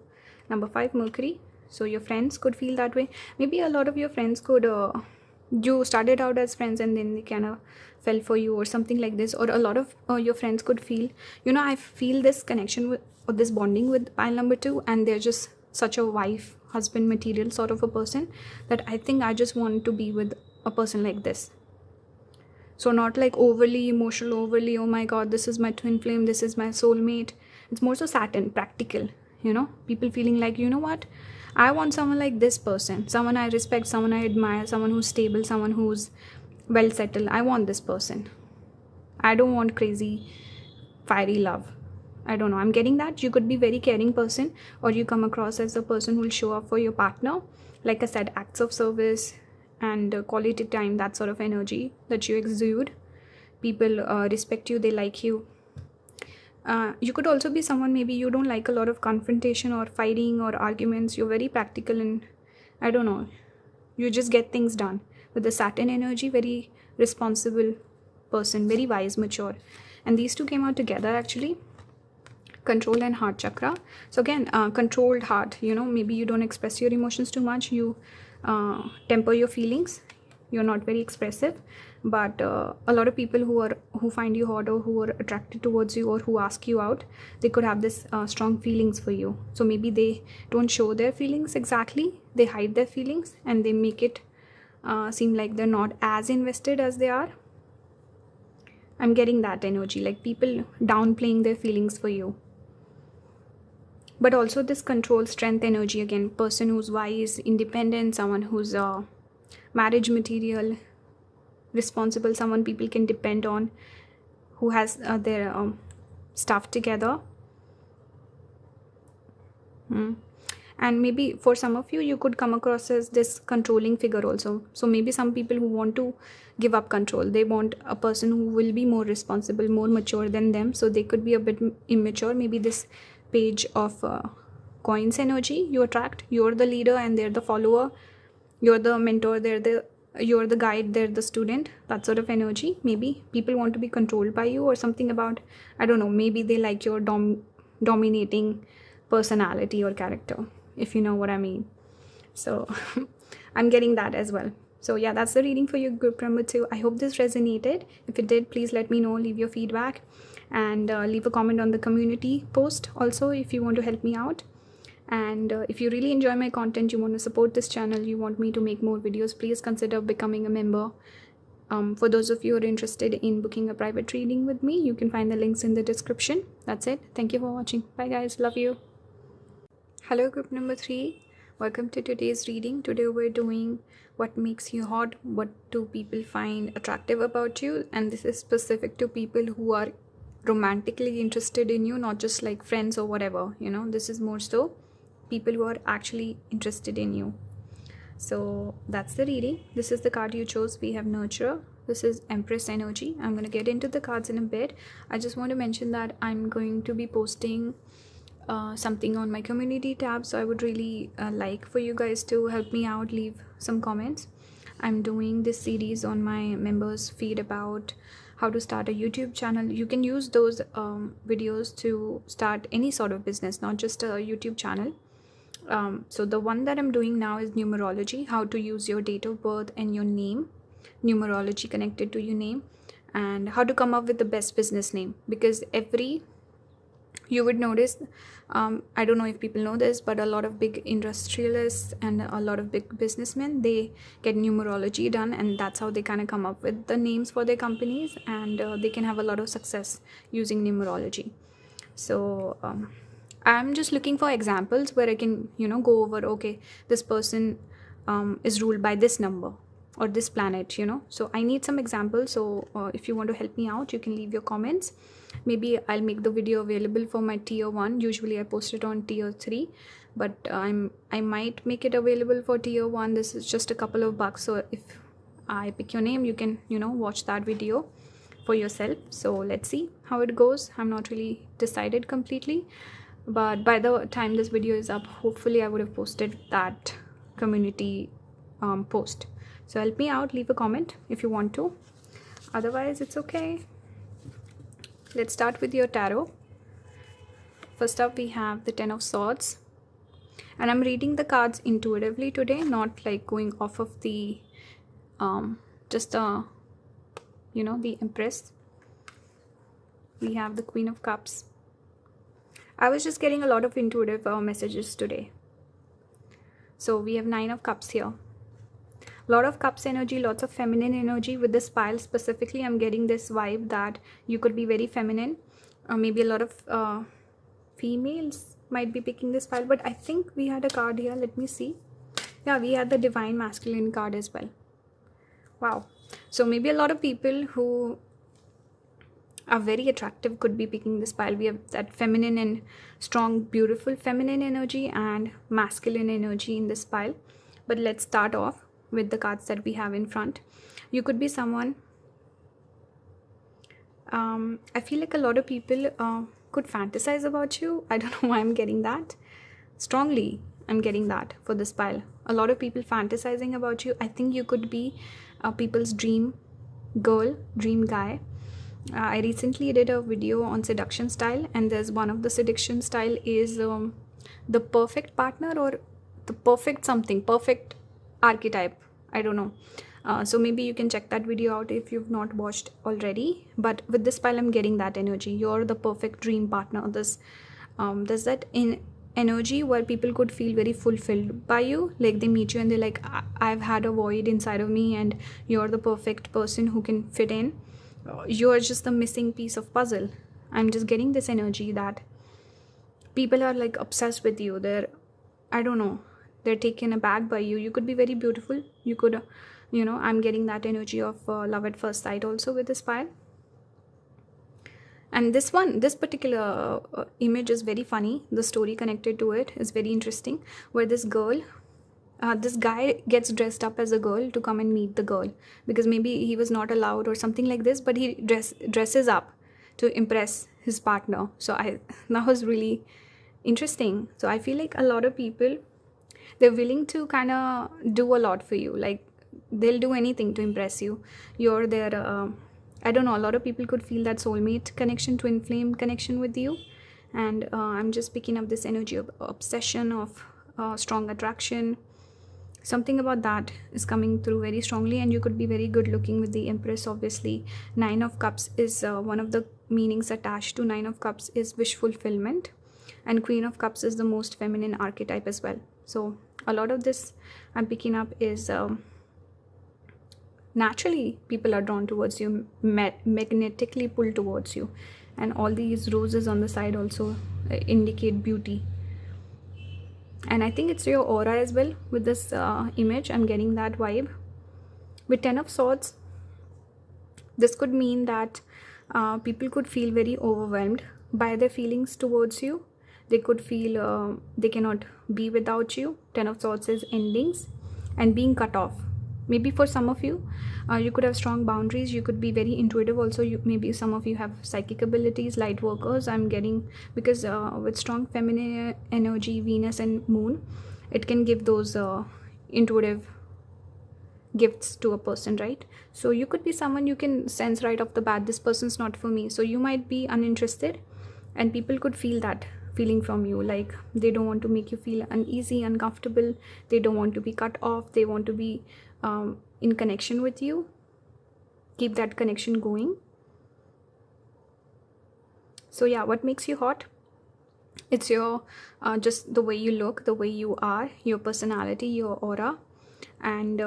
number 5, Mercury. So your friends could feel that way. Maybe a lot of your friends could, you started out as friends and then they kind of fell for you or something like this. Or a lot of your friends could feel, I feel this connection with, or this bonding with pile number 2, and they're just such a wife, husband material sort of a person that I think I just want to be with a person like this. So not like overly emotional, overly, oh my god, this is my twin flame, this is my soulmate. It's more so Saturn, practical, people feeling like, what, I want someone like this person, someone I respect, someone I admire, someone who's stable, someone who's well settled. I want this person. I don't want crazy fiery love. I don't know, I'm getting that. You could be very caring person, or you come across as a person who will show up for your partner. Like I said, acts of service and quality time, that sort of energy that you exude. People respect you, they like you. You could also be someone, maybe you don't like a lot of confrontation or fighting or arguments. You're very practical, and I don't know, you just get things done. With the Saturn energy, very responsible person, very wise, mature. And these two came out together actually, control and heart chakra. So again, controlled heart, maybe you don't express your emotions too much. You temper your feelings. You're not very expressive, but a lot of people who find you hot, or who are attracted towards you, or who ask you out, they could have this strong feelings for you. So maybe they don't show their feelings exactly, they hide their feelings, and they make it seem like they're not as invested as they are. I'm getting that energy, like people downplaying their feelings for you. But also this control strength energy, again, person who's wise, independent, someone who's marriage material, responsible, someone people can depend on, who has their stuff together. And maybe for some of you, you could come across as this controlling figure also. So maybe some people who want to give up control, they want a person who will be more responsible, more mature than them. So they could be a bit immature. Maybe this page of coins energy you attract. You're the leader and they're the follower. You're the mentor, you're the guide, they're the student. That sort of energy. Maybe people want to be controlled by you, or something about, I don't know, maybe they like your dominating personality or character, if you know what I mean. So I'm getting that as well. So yeah, that's the reading for your group number 2. I hope this resonated. If it did, please let me know, leave your feedback, and leave a comment on the community post also if you want to help me out. And if you really enjoy my content, you want to support this channel, you want me to make more videos, please consider becoming a member. For those of you who are interested in booking a private reading with me, you can find the links in the description. That's it. Thank you for watching. Bye guys, love you. Hello group number 3, welcome to today's reading. Today we're doing what makes you hot, what do people find attractive about you, and this is specific to people who are romantically interested in you, not just like friends or whatever, you know. This is more so people who are actually interested in you. So that's the reading. This is the card you chose. We have Nurturer. This is Empress energy. I'm going to get into the cards in a bit. I just want to mention that I'm going to be posting something on my community tab, so I would really like for you guys to help me out, leave some comments. I'm doing this series on my members feed about how to start a YouTube channel. You can use those videos to start any sort of business, not just a YouTube channel. So the one that I'm doing now is numerology, how to use your date of birth and your name, numerology connected to your name, and how to come up with the best business name. Because you would notice, I don't know if people know this, but a lot of big industrialists and a lot of big businessmen, they get numerology done, and that's how they kind of come up with the names for their companies, and they can have a lot of success using numerology. So I'm just looking for examples where I can, go over, okay, this person is ruled by this number or this planet, So I need some examples. So if you want to help me out, you can leave your comments. Maybe I'll make the video available for my tier 1. Usually I post it on tier 3, but I might make it available for tier 1. This is just a couple of bucks. So if I pick your name, you can, watch that video for yourself. So let's see how it goes. I'm not really decided completely, but by the time this video is up, hopefully I would have posted that community post. So help me out, leave a comment if you want to, otherwise it's okay. Let's start with your tarot. First up, we have the 10 of Swords, and I'm reading the cards intuitively today, not like going off of the the Empress. We have the Queen of Cups. I was just getting a lot of intuitive messages today. So we have 9 of Cups here. Lot of Cups energy, lots of feminine energy. With this pile specifically, I'm getting this vibe that you could be very feminine. Maybe a lot of females might be picking this pile, but I think we had a card here. Let me see. Yeah, we had the Divine Masculine card as well. Wow. So maybe a lot of people who are very attractive could be picking this pile. We have that feminine and strong, beautiful feminine energy and masculine energy in this pile. But let's start off with the cards that we have in front. You could be someone, I feel like a lot of people could fantasize about you. I don't know why I'm getting that. Strongly, I'm getting that for this pile. A lot of people fantasizing about you. I think you could be people's dream girl, dream guy. I recently did a video on seduction style, and there's one of the seduction style is the perfect partner or the perfect archetype. I don't know. So maybe you can check that video out if you've not watched already. But with this pile, I'm getting that energy. You're the perfect dream partner. There's that in energy where people could feel very fulfilled by you. Like they meet you and they're like, I've had a void inside of me, and you're the perfect person who can fit in. You're just the missing piece of puzzle. I'm just getting this energy that people are like obsessed with you. I don't know, they're taken aback by you. You could be very beautiful. You could, I'm getting that energy of love at first sight also with this pile. And this particular image is very funny. The story connected to it is very interesting, where this guy gets dressed up as a girl to come and meet the girl, because maybe he was not allowed or something like this, but he dresses up to impress his partner. So that was really interesting. So I feel like a lot of people, they're willing to kind of do a lot for you. Like they'll do anything to impress you. You're their I don't know, a lot of people could feel that soulmate connection, twin flame connection with you. And I'm just picking up this energy of obsession, of strong attraction. Something about that is coming through very strongly, and you could be very good looking with the Empress. Obviously, 9 of Cups is one of the meanings attached to 9 of Cups is wish fulfillment, and Queen of Cups is the most feminine archetype as well. So a lot of this I'm picking up is naturally people are drawn towards you, magnetically pulled towards you, and all these roses on the side also indicate beauty. And I think it's your aura as well with this image. I'm getting that vibe. With 10 of Swords, this could mean that People could feel very overwhelmed by their feelings towards you. They could feel they cannot be without you. 10 of Swords is endings and being cut off. Maybe for some of you, you could have strong boundaries. You could be very intuitive also. Maybe some of you have psychic abilities, light workers. I'm getting, because with strong feminine energy, Venus and Moon, it can give those intuitive gifts to a person, right? So you could be someone you can sense right off the bat, this person's not for me. So you might be uninterested, and people could feel that feeling from you, like they don't want to make you feel uneasy, uncomfortable. They don't want to be cut off. They want to be in connection with you, keep that connection going. So yeah, what makes you hot? It's your just the way you look, the way you are, your personality, your aura. And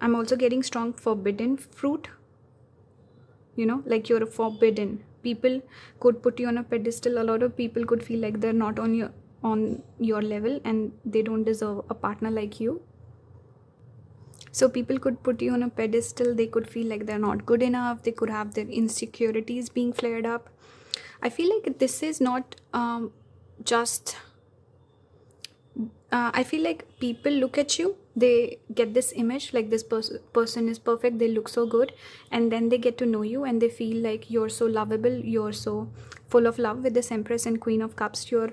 I'm also getting strong forbidden fruit, like you're forbidden. People could put you on a pedestal. A lot of people could feel like they're not on your level, and they don't deserve a partner like you. So people could put you on a pedestal. They could feel like they're not good enough. They could have their insecurities being flared up. I feel like this is not just I feel like people look at you, they get this image like this person is perfect, they look so good, and then they get to know you and they feel like you're so lovable, you're so full of love. With this Empress and Queen of Cups, you're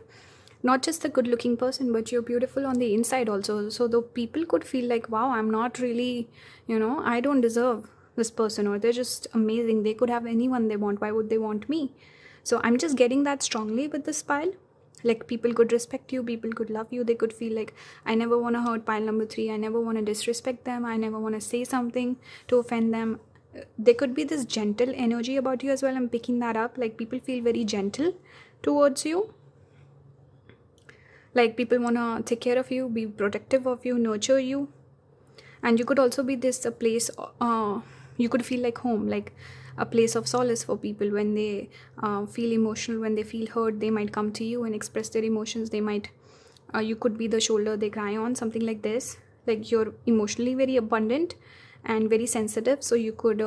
not just a good looking person, but you're beautiful on the inside also. So the people could feel like, wow, I'm not really, I don't deserve this person, or they're just amazing, they could have anyone they want, why would they want me? So I'm just getting that strongly with this pile. Like people could respect you, people could love you. They could feel like, I never want to hurt pile number 3, I never want to disrespect them, I never want to say something to offend them. There could be this gentle energy about you as well. I'm picking that up. Like people feel very gentle towards you. Like people want to take care of you, be protective of you, nurture you. And you could also be this a place, you could feel like home, like a place of solace for people. When they feel emotional, when they feel hurt, they might come to you and express their emotions. They might you could be the shoulder they cry on, something like this. Like you're emotionally very abundant and very sensitive, so you could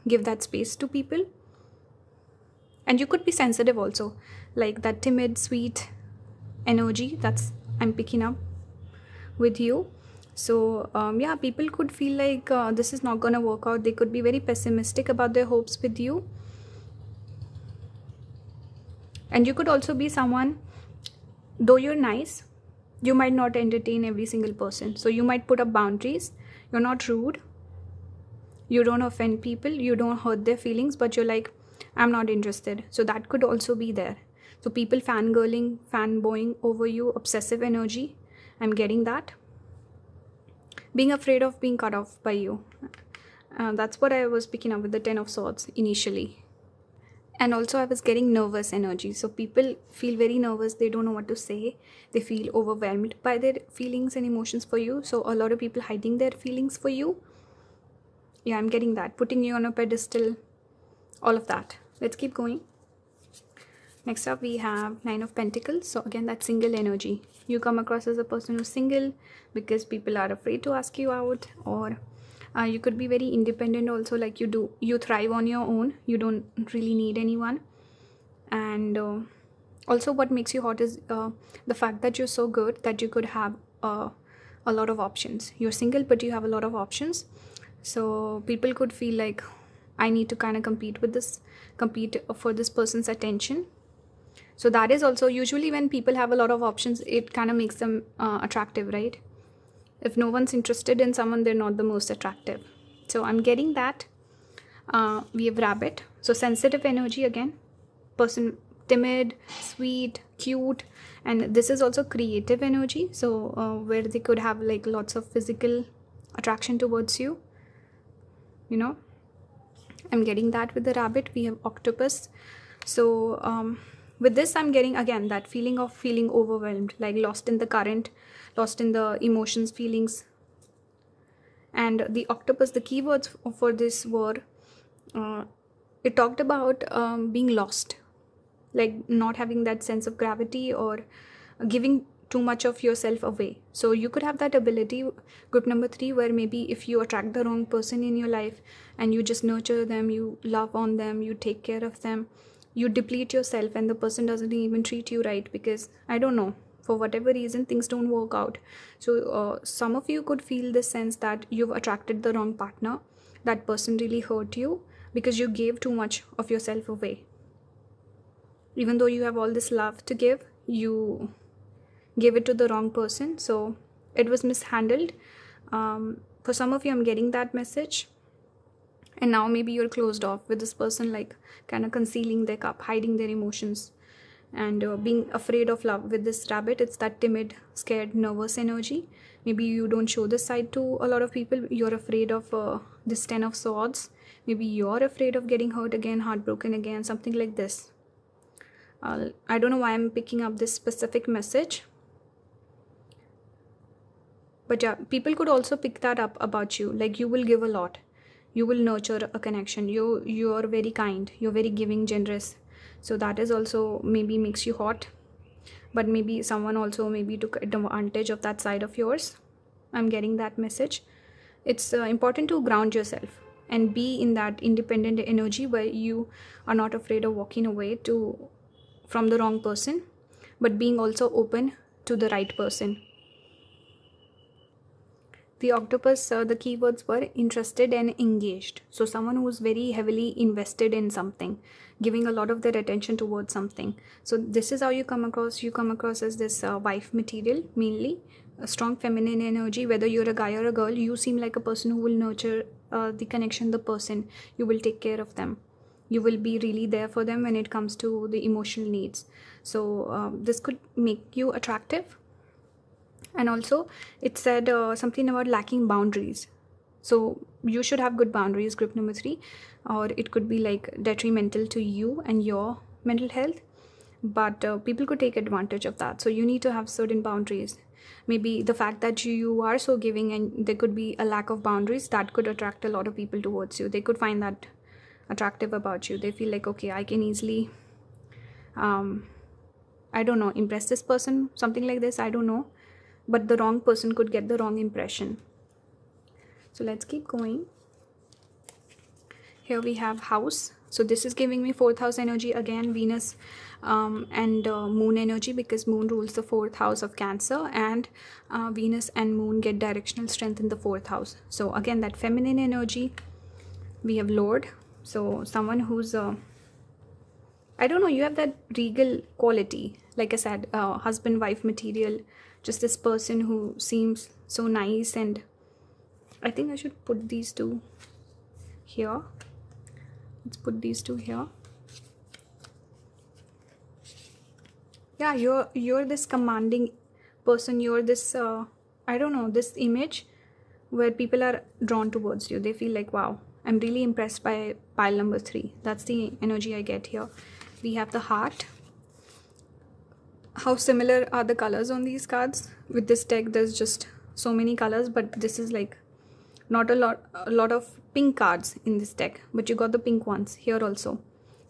give that space to people. And you could be sensitive also, like that timid, sweet energy that's I'm picking up with you. So yeah, people could feel like this is not gonna work out. They could be very pessimistic about their hopes with you. And you could also be someone, though you're nice, you might not entertain every single person. So you might put up boundaries. You're not rude, you don't offend people, you don't hurt their feelings, but you're like, I'm not interested. So that could also be there. So people fangirling, fanboying over you, obsessive energy, I'm getting that. Being afraid of being cut off by you. That's what I was picking up with the 10 of Swords initially. And also I was getting nervous energy. So people feel very nervous. They don't know what to say. They feel overwhelmed by their feelings and emotions for you. So a lot of people hiding their feelings for you. Yeah, I'm getting that. Putting you on a pedestal. All of that. Let's keep going. Next up we have 9 of Pentacles. So again, that single energy. You come across as a person who's single because people are afraid to ask you out, or you could be very independent also, like you thrive on your own, you don't really need anyone. And also what makes you hot is the fact that you're so good that you could have a lot of options. You're single but you have a lot of options. So people could feel like, I need to kind of compete for this person's attention. So that is also usually when people have a lot of options, it kind of makes them attractive, right? If no one's interested in someone, they're not the most attractive. So I'm getting that. We have Rabbit. So sensitive energy again. Person timid, sweet, cute. And this is also creative energy. So where they could have like lots of physical attraction towards you. I'm getting that with the Rabbit. We have Octopus. So with this, I'm getting again that feeling of feeling overwhelmed, like lost in the current, lost in the emotions, feelings. And the Octopus, the keywords for this were, it talked about being lost, like not having that sense of gravity, or giving too much of yourself away. So you could have that ability, group number 3, where maybe if you attract the wrong person in your life and you just nurture them, you love on them, you take care of them, you deplete yourself and the person doesn't even treat you right because, I don't know, for whatever reason things don't work out. So some of you could feel this sense that you've attracted the wrong partner. That person really hurt you because you gave too much of yourself away. Even though you have all this love to give, you gave it to the wrong person. So it was mishandled. For some of you, I'm getting that message. And now maybe you're closed off with this person, like kind of concealing their cup, hiding their emotions, and being afraid of love. With this rabbit, it's that timid, scared, nervous energy. Maybe you don't show this side to a lot of people. You're afraid of this 10 of swords. Maybe you're afraid of getting hurt again, heartbroken again, something like this. I don't know why I'm picking up this specific message. But yeah, people could also pick that up about you. Like, you will give a lot. You will nurture a connection. You are very kind. You're very giving, generous. So that is also maybe makes you hot. But maybe someone also maybe took advantage of that side of yours. I'm getting that message. It's important to ground yourself and be in that independent energy where you are not afraid of walking away from the wrong person, but being also open to the right person. The octopus, the keywords were interested and engaged. So someone who's very heavily invested in something, giving a lot of their attention towards something. So this is how you come across. You come across as this wife material, mainly a strong feminine energy. Whether you're a guy or a girl, you seem like a person who will nurture the connection, the person. You will take care of them. You will be really there for them when it comes to the emotional needs. So this could make you attractive. And also it said something about lacking boundaries. So you should have good boundaries, group number 3, or it could be like detrimental to you and your mental health. But people could take advantage of that. So you need to have certain boundaries. Maybe the fact that you are so giving and there could be a lack of boundaries, that could attract a lot of people towards you. They could find that attractive about you. They feel like, okay, I can easily I don't know, impress this person, something like this, I don't know. But the wrong person could get the wrong impression. So let's keep going. Here we have house. So this is giving me 4th house energy again, Venus and moon energy, because moon rules the 4th house of Cancer, and Venus and moon get directional strength in the 4th house. So again, that feminine energy. We have Lord. So someone who's I don't know, you have that regal quality. Like I said, husband wife material, just this person who seems so nice. And I think I should put these two here. Let's put these two here. Yeah, you're this commanding person. You're this I don't know, this image where people are drawn towards you. They feel like, wow, I'm really impressed by pile number 3. That's the energy I get here. We have the heart. How similar are the colors on these cards? With this deck, there's just so many colors, but this is like not a lot of pink cards in this deck, but you got the pink ones here also.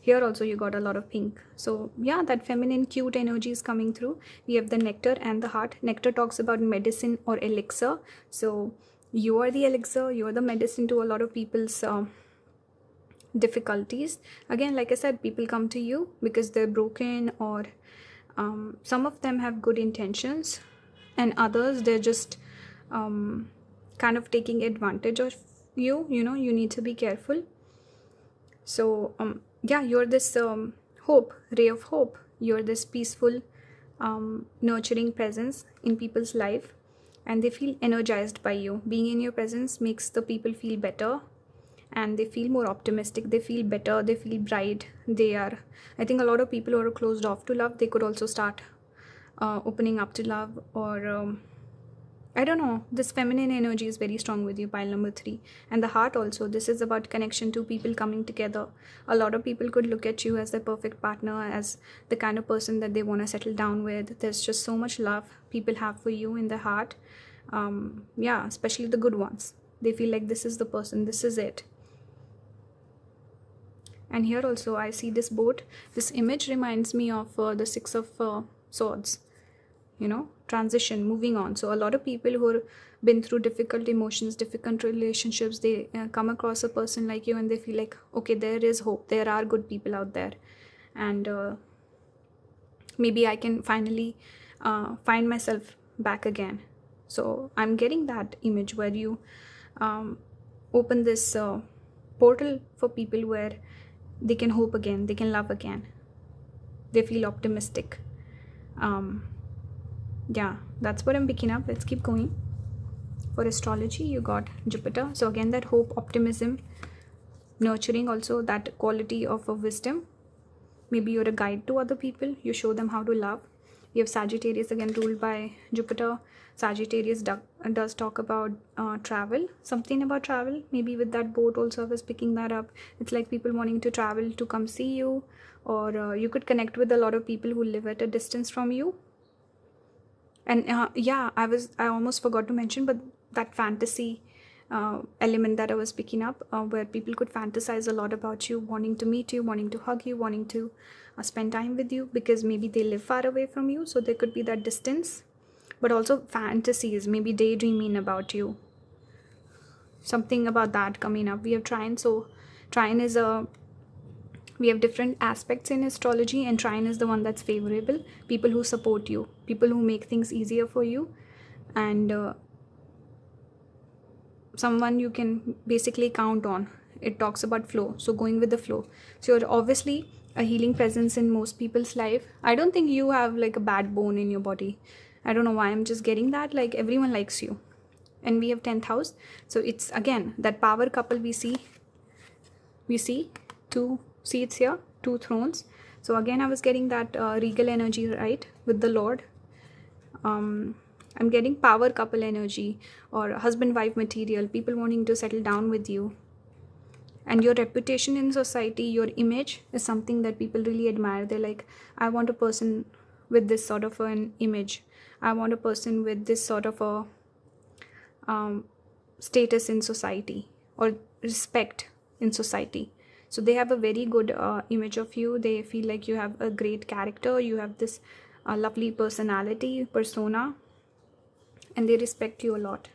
Here also you got a lot of pink. So yeah, that feminine cute energy is coming through. We have the nectar and the heart. Nectar talks about medicine or elixir. So you are the elixir, you are the medicine to a lot of people's difficulties. Again, like I said, people come to you because they're broken, or some of them have good intentions, and others, they're just kind of taking advantage of you. You know, you need to be careful. So yeah, you're this hope, ray of hope. You're this peaceful nurturing presence in people's life, and they feel energized by you. Being in your presence makes the people feel better, and they feel more optimistic. They feel better, they feel bright. They are, I think a lot of people who are closed off to love, they could also start opening up to love. Or I don't know, this feminine energy is very strong with you, pile number 3. And the heart also, this is about connection, to people coming together. A lot of people could look at you as their perfect partner, as the kind of person that they want to settle down with. There's just so much love people have for you in their heart. Yeah, especially the good ones. They feel like this is the person, this is it. And here also I see this boat. This image reminds me of the 6 of swords. transition, moving on. So a lot of people who have been through difficult emotions, difficult relationships, they come across a person like you and they feel like, okay, there is hope, there are good people out there, and maybe I can finally find myself back again. So I'm getting that image where you open this portal for people where they can hope again, they can love again, they feel optimistic. Yeah, that's what I'm picking up. Let's keep going. For astrology, you got Jupiter. So again, that hope, optimism, nurturing, also that quality of a wisdom. Maybe you're a guide to other people, you show them how to love. You have Sagittarius, again ruled by Jupiter. Sagittarius does talk about travel, something about travel. Maybe with that boat also I was picking that up. It's like people wanting to travel to come see you, or you could connect with a lot of people who live at a distance from you. And yeah, I almost forgot to mention, but that fantasy element that I was picking up, where people could fantasize a lot about you, wanting to meet you, wanting to hug you, wanting to spend time with you, because maybe they live far away from you, so there could be that distance. But also fantasies, maybe daydreaming about you, something about that coming up. We have Trine. So Trine is we have different aspects in astrology, and Trine is the one that's favorable. People who support you, people who make things easier for you, and someone you can basically count on. It talks about flow, so going with the flow. So you're obviously a healing presence in most people's life. I don't think you have like a bad bone in your body. I don't know why I'm just getting that, like everyone likes you. And we have 10th house, so it's again that power couple. We see 2 seats here, 2 thrones. So again I was getting that regal energy, right, with the Lord. I'm getting power couple energy, or husband wife material, people wanting to settle down with you. And your reputation in society, your image is something that people really admire. They're like, I want a person with this sort of an image, I want a person with this sort of a status in society, or respect in society. So they have a very good image of you. They feel like you have a great character, you have this lovely personality, persona, and they respect you a lot.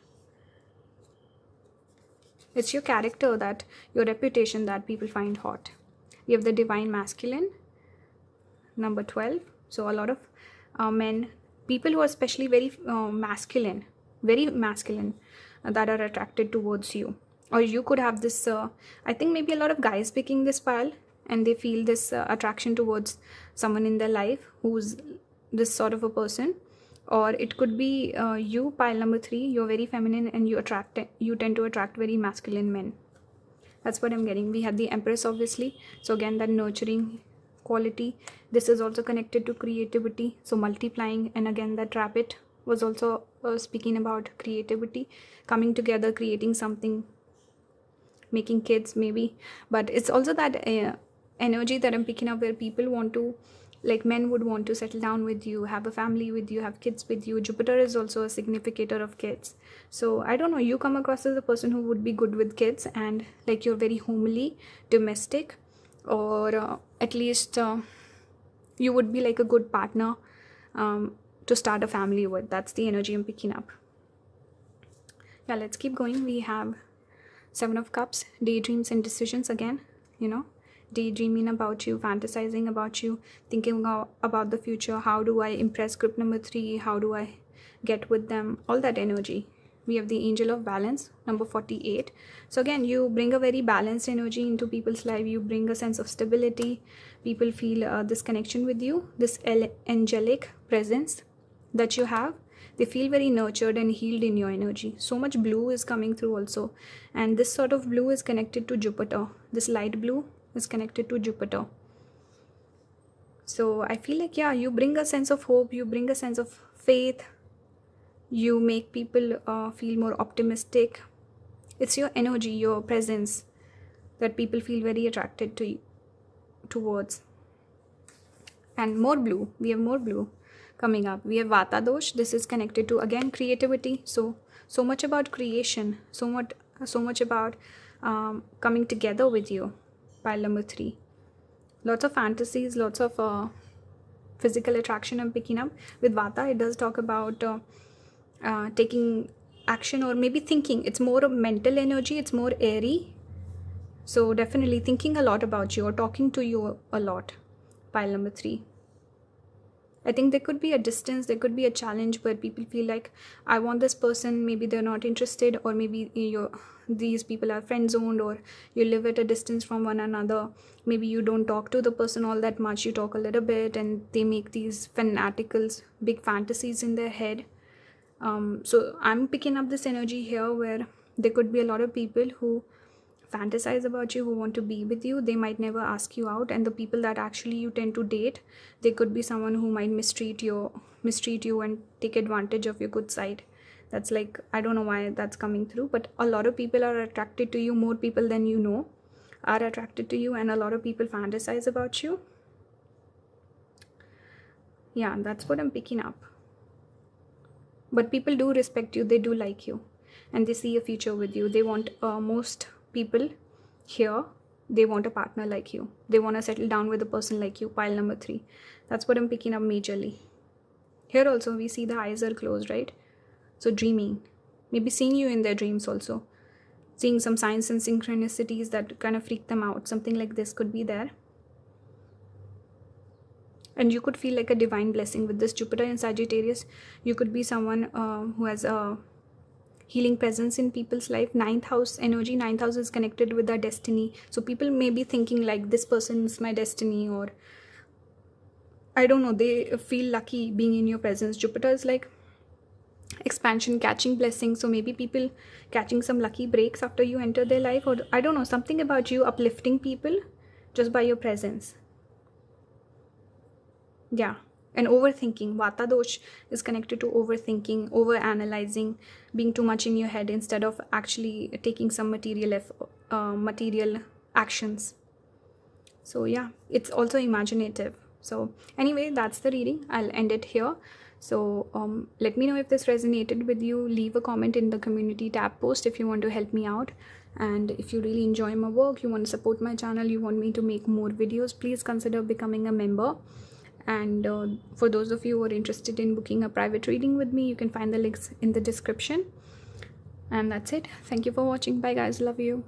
It's your character, that your reputation, that people find hot. You have the divine masculine, number 12. So a lot of men, people who are especially very masculine, that are attracted towards you. Or you could have this I think maybe a lot of guys picking this pile, and they feel this attraction towards someone in their life who's this sort of a person. Or it could be you, pile number 3. You're very feminine, and you tend to attract very masculine men. That's what I'm getting. We had the Empress, obviously. So again, that nurturing quality. This is also connected to creativity, so multiplying. And again, that Rabbit was also speaking about creativity, coming together, creating something, making kids maybe. But it's also that energy that I'm picking up, where people want to, like men would want to settle down with you, have a family with you, have kids with you. Jupiter is also a significator of kids. So I don't know, you come across as a person who would be good with kids, and like you're very homely, domestic, or at least you would be like a good partner to start a family with. That's the energy I'm picking up. Yeah, let's keep going. We have 7 of Cups, daydreams and decisions again, daydreaming about you, fantasizing about you, thinking about the future. How do I impress group number 3? How do I get with them? All that energy. We have the Angel of Balance, number 48. So again, you bring a very balanced energy into people's life. You bring a sense of stability. People feel this connection with you, this angelic presence that you have. They feel very nurtured and healed in your energy. So much blue is coming through also. And this sort of blue is connected to Jupiter. This light blue is connected to Jupiter. So I feel like, yeah, you bring a sense of hope, you bring a sense of faith, you make people feel more optimistic. It's your energy, your presence, that people feel very attracted to you, towards. And more blue, we have more blue coming up. We have Vata Dosh. This is connected to, again, creativity. So much about creation, so much about coming together with you. Pile number 3. Lots of fantasies, lots of physical attraction I'm picking up. With Vata, it does talk about taking action or maybe thinking. It's more of mental energy, it's more airy. So definitely thinking a lot about you or talking to you a lot. Pile number 3. I think there could be a distance, there could be a challenge where people feel like, I want this person, maybe they're not interested, or maybe these people are friend zoned, or you live at a distance from one another. Maybe you don't talk to the person all that much, you talk a little bit, and they make these fanatical, big fantasies in their head. So I'm picking up this energy here where there could be a lot of people who fantasize about you, who want to be with you. They might never ask you out, and the people that actually you tend to date, they could be someone who might mistreat you and take advantage of your good side. That's like, I don't know why that's coming through, but a lot of people are attracted to you. More people than you know are attracted to you, and a lot of people fantasize about you. Yeah, that's what I'm picking up. But people do respect you, they do like you, and they see a future with you. They want most people here, they want a partner like you. They want to settle down with a person like you. Pile number 3. That's what I'm picking up majorly. Here also we see the eyes are closed, right? So dreaming, maybe seeing you in their dreams also, seeing some signs and synchronicities that kind of freak them out. Something like this could be there. And you could feel like a divine blessing with this Jupiter in Sagittarius. You could be someone who has a healing presence in people's life. 9th house energy, 9th house is connected with our destiny. So people may be thinking like, this person is my destiny, or I don't know, they feel lucky being in your presence. Jupiter is like expansion, catching blessings. So maybe people catching some lucky breaks after you enter their life, or I don't know, something about you uplifting people just by your presence. Yeah. And overthinking. Vata dosh is connected to overthinking, over analyzing, being too much in your head instead of actually taking some material actions. So yeah, it's also imaginative. So anyway, that's the reading. I'll end it here. So let me know if this resonated with you. Leave a comment in the community tab post if you want to help me out. And if you really enjoy my work, you want to support my channel, you want me to make more videos, please consider becoming a member. And for those of you who are interested in booking a private reading with me, you can find the links in the description. And that's it. Thank you for watching. Bye guys. Love you.